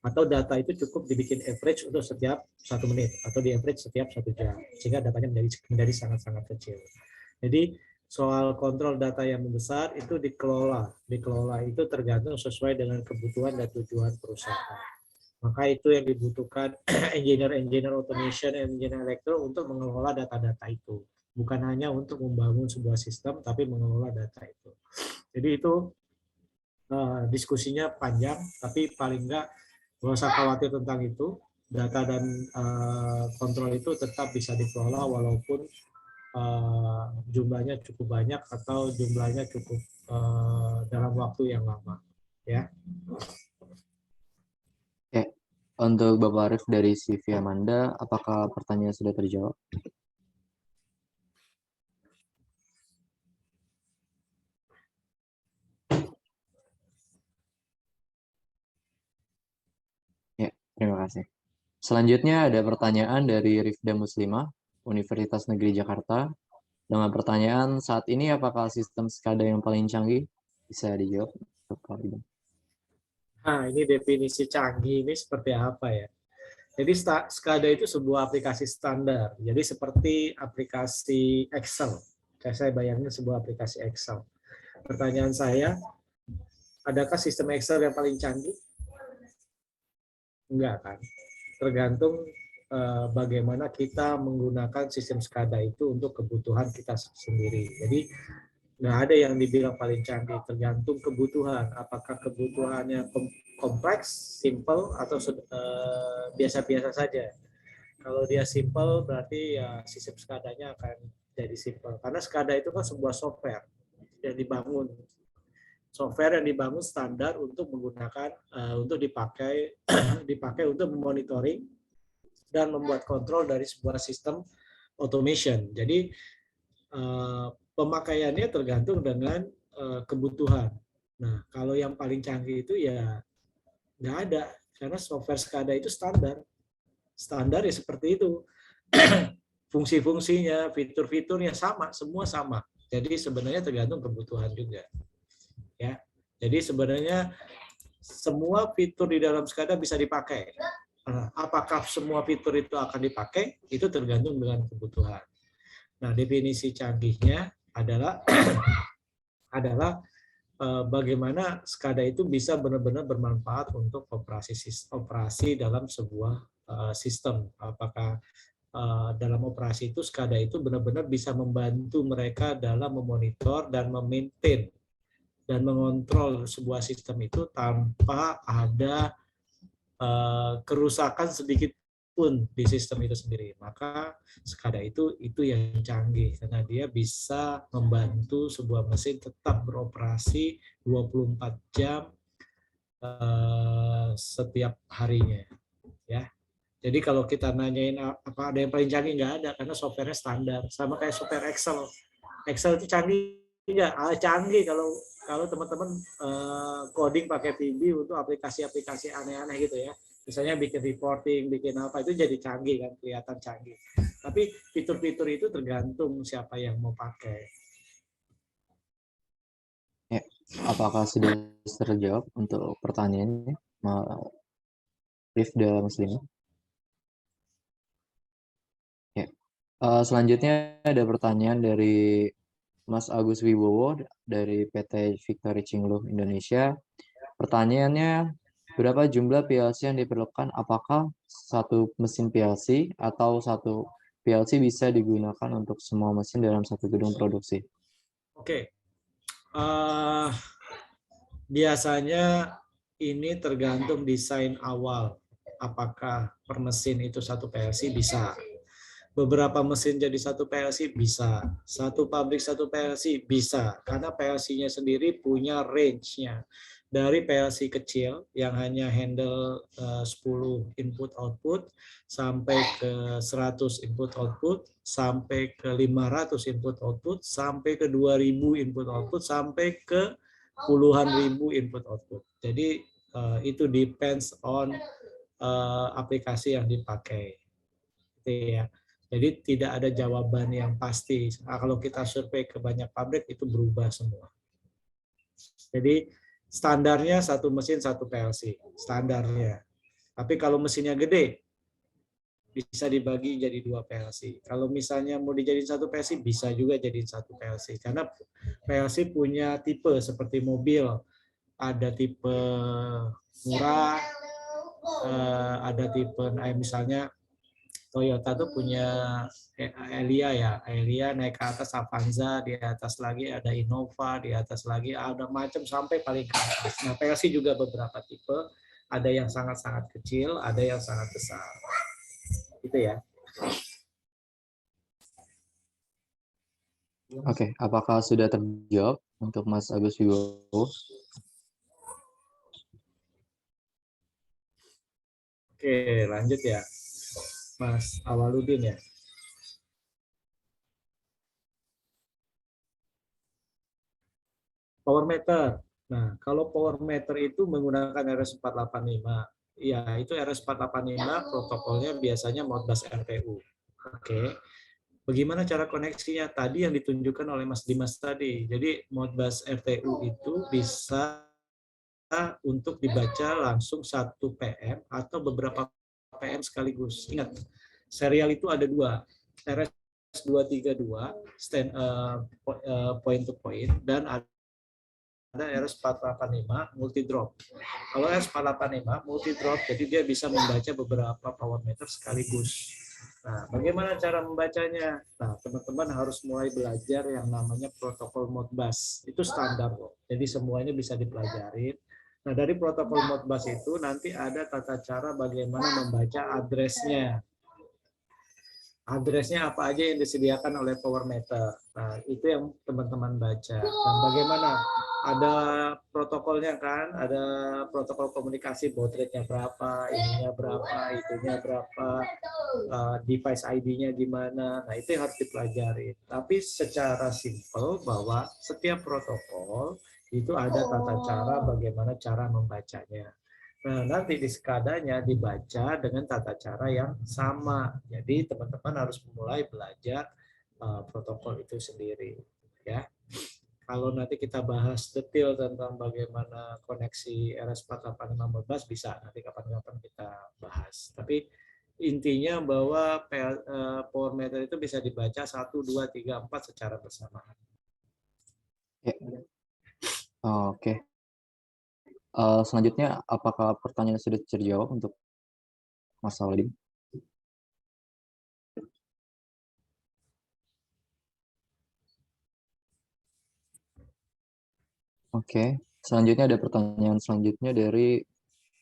Atau data itu cukup dibikin average untuk setiap 1 menit, atau di average setiap 1 jam, sehingga datanya menjadi sangat-sangat kecil. Jadi soal kontrol data yang besar itu dikelola itu tergantung sesuai dengan kebutuhan dan tujuan perusahaan. Maka itu yang dibutuhkan engineer automation, engineer elektro untuk mengelola data-data itu. Bukan hanya untuk membangun sebuah sistem, tapi mengelola data itu. Jadi itu diskusinya panjang, tapi paling enggak nggak usah khawatir tentang itu. Data dan kontrol itu tetap bisa dikelola walaupun jumlahnya cukup banyak atau jumlahnya cukup dalam waktu yang lama, ya. Ya. Untuk Bapak Arif dari CV Amanda, apakah pertanyaan sudah terjawab? Ya, terima kasih. Selanjutnya ada pertanyaan dari Rifda Muslimah, Universitas Negeri Jakarta. Dengan pertanyaan, saat ini apakah sistem SCADA yang paling canggih? Bisa dijawab, Bapak Ida. Nah, ini definisi canggih ini seperti apa ya? Jadi SCADA itu sebuah aplikasi standar. Jadi seperti aplikasi Excel. Saya bayangin sebuah aplikasi Excel. Pertanyaan saya, adakah sistem Excel yang paling canggih? Enggak kan? Tergantung bagaimana kita menggunakan sistem SCADA itu untuk kebutuhan kita sendiri. Jadi nggak ada yang dibilang paling canggih, tergantung kebutuhan. Apakah kebutuhannya kompleks, simple, atau biasa-biasa saja. Kalau dia simple, berarti ya sistem SCADA-nya akan jadi simple. Karena SCADA itu kan sebuah software yang dibangun. Software yang dibangun standar untuk menggunakan, untuk dipakai untuk memonitoring dan membuat kontrol dari sebuah sistem automation. Jadi pemakaiannya tergantung dengan kebutuhan. Nah, kalau yang paling canggih itu ya nggak ada, karena software SCADA itu standar. Standar ya seperti itu. Fungsi-fungsinya, fitur-fiturnya sama, semua sama. Jadi sebenarnya tergantung kebutuhan juga. Ya. Jadi sebenarnya semua fitur di dalam SCADA bisa dipakai. Apakah semua fitur itu akan dipakai? Itu tergantung dengan kebutuhan. Nah, definisi canggihnya adalah bagaimana SCADA itu bisa benar-benar bermanfaat untuk operasi dalam sebuah sistem. Apakah dalam operasi itu SCADA itu benar-benar bisa membantu mereka dalam memonitor dan memaintain dan mengontrol sebuah sistem itu tanpa ada kerusakan sedikit pun di sistem itu sendiri. Maka SCADA itu yang canggih karena dia bisa membantu sebuah mesin tetap beroperasi 24 jam setiap harinya, ya. Jadi kalau kita nanyain apa ada yang paling canggih, nggak ada, karena softwarenya standar, sama kayak software Excel. Excel itu canggih nggak? Canggih kalau teman-teman coding pakai VB untuk aplikasi-aplikasi aneh-aneh gitu ya. Misalnya bikin reporting, bikin apa, itu jadi canggih kan, kelihatan canggih. Tapi fitur-fitur itu tergantung siapa yang mau pakai. Ya, apakah sudah terjawab untuk pertanyaannya, Rifda Muslimah? Ya. Selanjutnya ada pertanyaan dari Mas Agus Wibowo dari PT Victory Cingluh Indonesia. Pertanyaannya, berapa jumlah PLC yang diperlukan? Apakah satu mesin PLC atau satu PLC bisa digunakan untuk semua mesin dalam satu gedung produksi? Oke. Biasanya ini tergantung desain awal. Apakah per mesin itu satu PLC? Bisa. Beberapa mesin jadi satu PLC? Bisa. Satu pabrik satu PLC? Bisa. Karena PLC-nya sendiri punya range-nya. Dari PLC kecil yang hanya handle 10 input output sampai ke 100 input output, sampai ke 500 input output, sampai ke 2000 input output, sampai ke puluhan ribu input output. Jadi itu depends on aplikasi yang dipakai. Gitu ya. Jadi tidak ada jawaban yang pasti. Kalau kita survei ke banyak pabrik itu berubah semua. Jadi standarnya satu mesin satu PLC, standarnya. Tapi kalau mesinnya gede, bisa dibagi jadi 2 PLC. Kalau misalnya mau dijadiin satu PLC, bisa juga jadiin satu PLC. Karena PLC punya tipe seperti mobil, ada tipe murah, ada tipe, misalnya Toyota tuh punya Elia ya, Elia naik ke atas Avanza, di atas lagi ada Innova, di atas lagi ada macam sampai paling ke atas. Nah, PLC juga beberapa tipe, ada yang sangat-sangat kecil, ada yang sangat besar. Gitu ya. Oke, apakah sudah terjawab untuk Mas Agus Wibowo? Oke, lanjut ya. Mas Awaludin ya. Power meter. Nah, kalau power meter itu menggunakan RS485. Ya, itu RS485 protokolnya biasanya Modbus RTU. Oke. Bagaimana cara koneksinya? Tadi yang ditunjukkan oleh Mas Dimas tadi. Jadi Modbus RTU itu bisa untuk dibaca langsung 1 PM atau beberapa PM sekaligus. Ingat, serial itu ada 2. RS232 point to point, dan ada RS485 multi drop. Kalau RS485 multi drop, jadi dia bisa membaca beberapa power meter sekaligus. Nah, bagaimana cara membacanya? Nah, teman-teman harus mulai belajar yang namanya protokol Modbus. Itu standar kok. Jadi semuanya bisa dipelajari. Nah, dari protokol Modbus itu nanti ada tata cara bagaimana membaca address-nya. Address-nya apa aja yang disediakan oleh power meter. Nah, itu yang teman-teman baca. Dan bagaimana? Ada protokolnya kan, ada protokol komunikasi, baud rate-nya berapa, ininya berapa, itunya berapa, device ID-nya gimana. Nah, itu yang harus dipelajari. Tapi secara simpel bahwa setiap protokol itu ada tata cara bagaimana cara membacanya. Nah, nanti di SCADA-nya dibaca dengan tata cara yang sama. Jadi teman-teman harus mulai belajar protokol itu sendiri. Ya, kalau nanti kita bahas detail tentang bagaimana koneksi RS485 Modbus bisa nanti kapan-kapan kita bahas. Tapi intinya bahwa power meter itu bisa dibaca 1, 2, 3, 4 secara bersamaan. Ya. Oke. Selanjutnya, apakah pertanyaan sudah terjawab untuk Mas Salim? Oke. Selanjutnya ada pertanyaan selanjutnya dari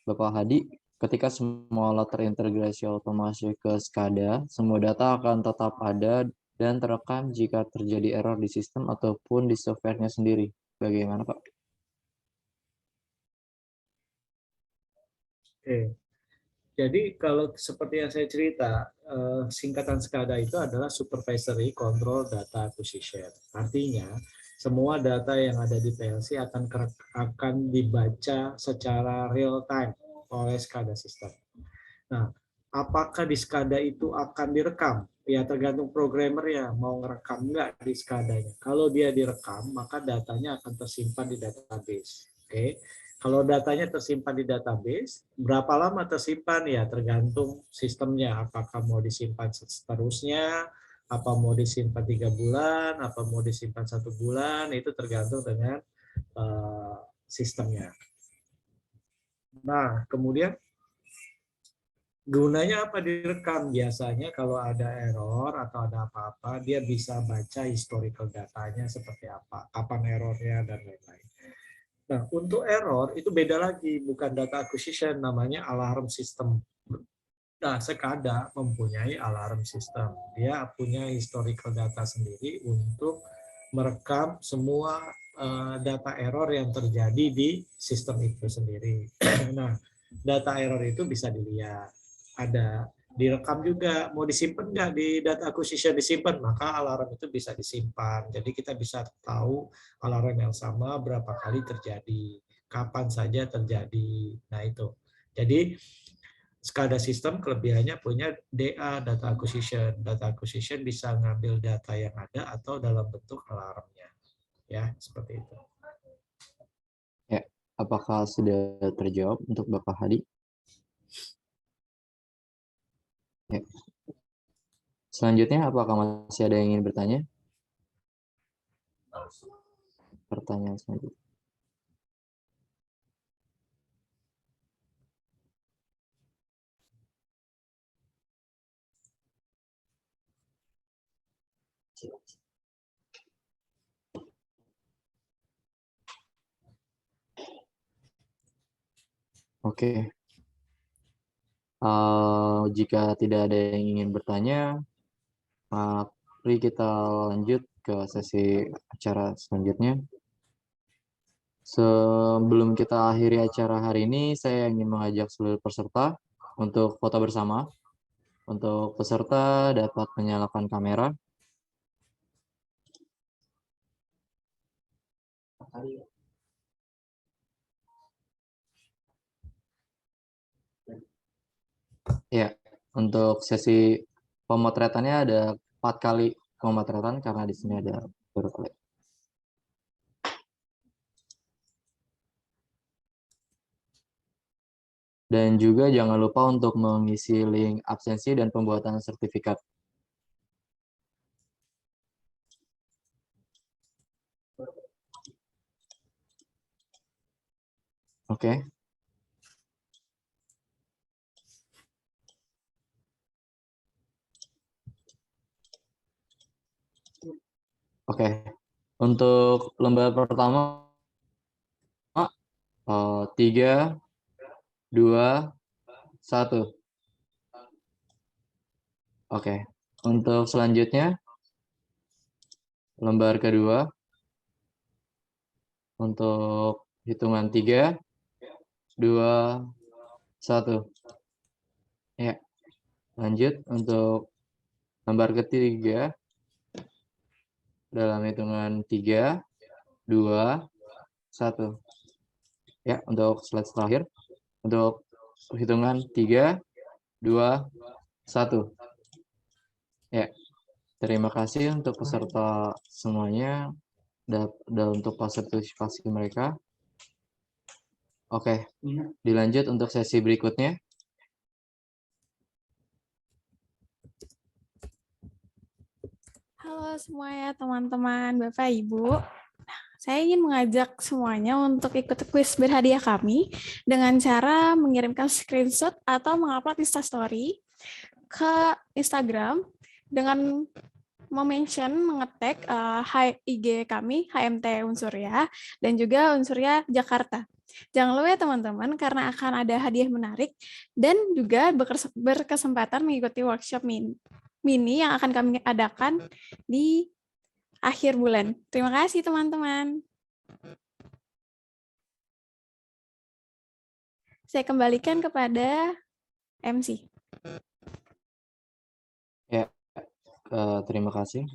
Bapak Hadi ketika semua alat terintegrasi otomasi ke SCADA, semua data akan tetap ada dan terekam jika terjadi error di sistem ataupun di software-nya sendiri. Bagaimana, Pak? Oke. Jadi kalau seperti yang saya cerita, singkatan SCADA itu adalah Supervisory Control Data Acquisition. Artinya, semua data yang ada di PLC akan dibaca secara real time oleh SCADA system. Nah, apakah di SCADA itu akan direkam? Ya tergantung programmer ya, mau ngerekam nggak di SCADA-nya. Kalau dia direkam, maka datanya akan tersimpan di database. Oke. Kalau datanya tersimpan di database, berapa lama tersimpan? Ya tergantung sistemnya. Apakah mau disimpan seterusnya, apa mau disimpan 3 bulan, apa mau disimpan 1 bulan, itu tergantung dengan sistemnya. Nah, kemudian gunanya apa direkam? Biasanya kalau ada error atau ada apa-apa, dia bisa baca historical datanya seperti apa, kapan errornya, dan lain-lain. Nah, untuk error itu beda lagi, bukan data acquisition, namanya alarm system. Nah, SCADA mempunyai alarm system. Dia punya historical data sendiri untuk merekam semua data error yang terjadi di sistem itu sendiri. Nah, data error itu bisa dilihat. Ada direkam juga, mau disimpan nggak di data acquisition, disimpan, maka alarm itu bisa disimpan. Jadi kita bisa tahu alarm yang sama berapa kali terjadi, kapan saja terjadi. Nah itu. Jadi SCADA system kelebihannya punya DA, data acquisition. Data acquisition bisa ngambil data yang ada atau dalam bentuk alarmnya. Ya, seperti itu. Ya, apakah sudah terjawab untuk Bapak Hadi? Ya. Selanjutnya, apakah masih ada yang ingin bertanya? Pertanyaan selanjutnya. Oke. Jika tidak ada yang ingin bertanya, mari kita lanjut ke sesi acara selanjutnya. Sebelum kita akhiri acara hari ini, saya ingin mengajak seluruh peserta untuk foto bersama. Untuk peserta dapat menyalakan kamera. Ya, untuk sesi pemotretannya ada 4 kali pemotretan karena di sini ada baru kali. Dan juga jangan lupa untuk mengisi link absensi dan pembuatan sertifikat. Oke. Oke. Untuk lembar pertama 3, 2, 1. Oke. Untuk selanjutnya lembar kedua untuk hitungan 3, 2, 1. Ya. Lanjut untuk lembar ketiga dalam hitungan 3, 2, 1. Ya, untuk slide terakhir. Untuk hitungan 3, 2, 1. Ya, terima kasih untuk peserta semuanya dan untuk partisipasi mereka. Oke, dilanjut untuk sesi berikutnya. Halo semuanya teman-teman, Bapak Ibu. Saya ingin mengajak semuanya untuk ikut kuis berhadiah kami dengan cara mengirimkan screenshot atau mengupload Instastory ke Instagram dengan mengetag IG kami HMT Unsurya dan juga Unsurya Jakarta. Jangan lupa ya teman-teman, karena akan ada hadiah menarik dan juga berkesempatan mengikuti workshop mini yang akan kami adakan di akhir bulan. Terima kasih teman-teman. Saya kembalikan kepada MC. Ya, terima kasih.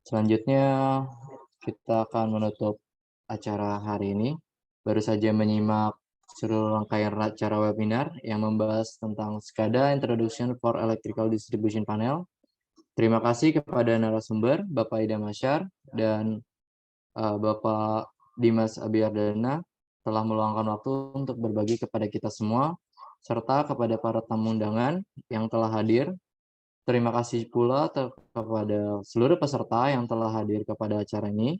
Selanjutnya kita akan menutup acara hari ini. Baru saja menyimak seluruh rangkaian acara webinar yang membahas tentang SCADA Introduction for Electrical Distribution Panel. Terima kasih kepada narasumber Bapak Ida Masyar dan Bapak Dimas Abiyardana telah meluangkan waktu untuk berbagi kepada kita semua, serta kepada para tamu undangan yang telah hadir. Terima kasih pula kepada seluruh peserta yang telah hadir kepada acara ini.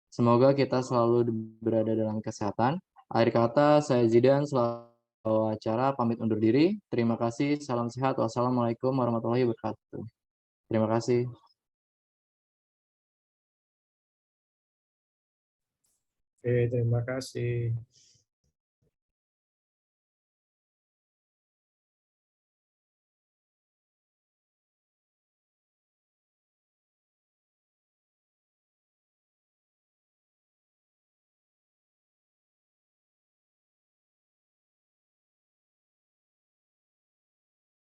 Semoga kita selalu berada dalam kesehatan. Akhir kata, saya Zidan selalu acara pamit undur diri. Terima kasih, salam sehat. Wassalamualaikum warahmatullahi wabarakatuh. Terima kasih. Oke, terima kasih.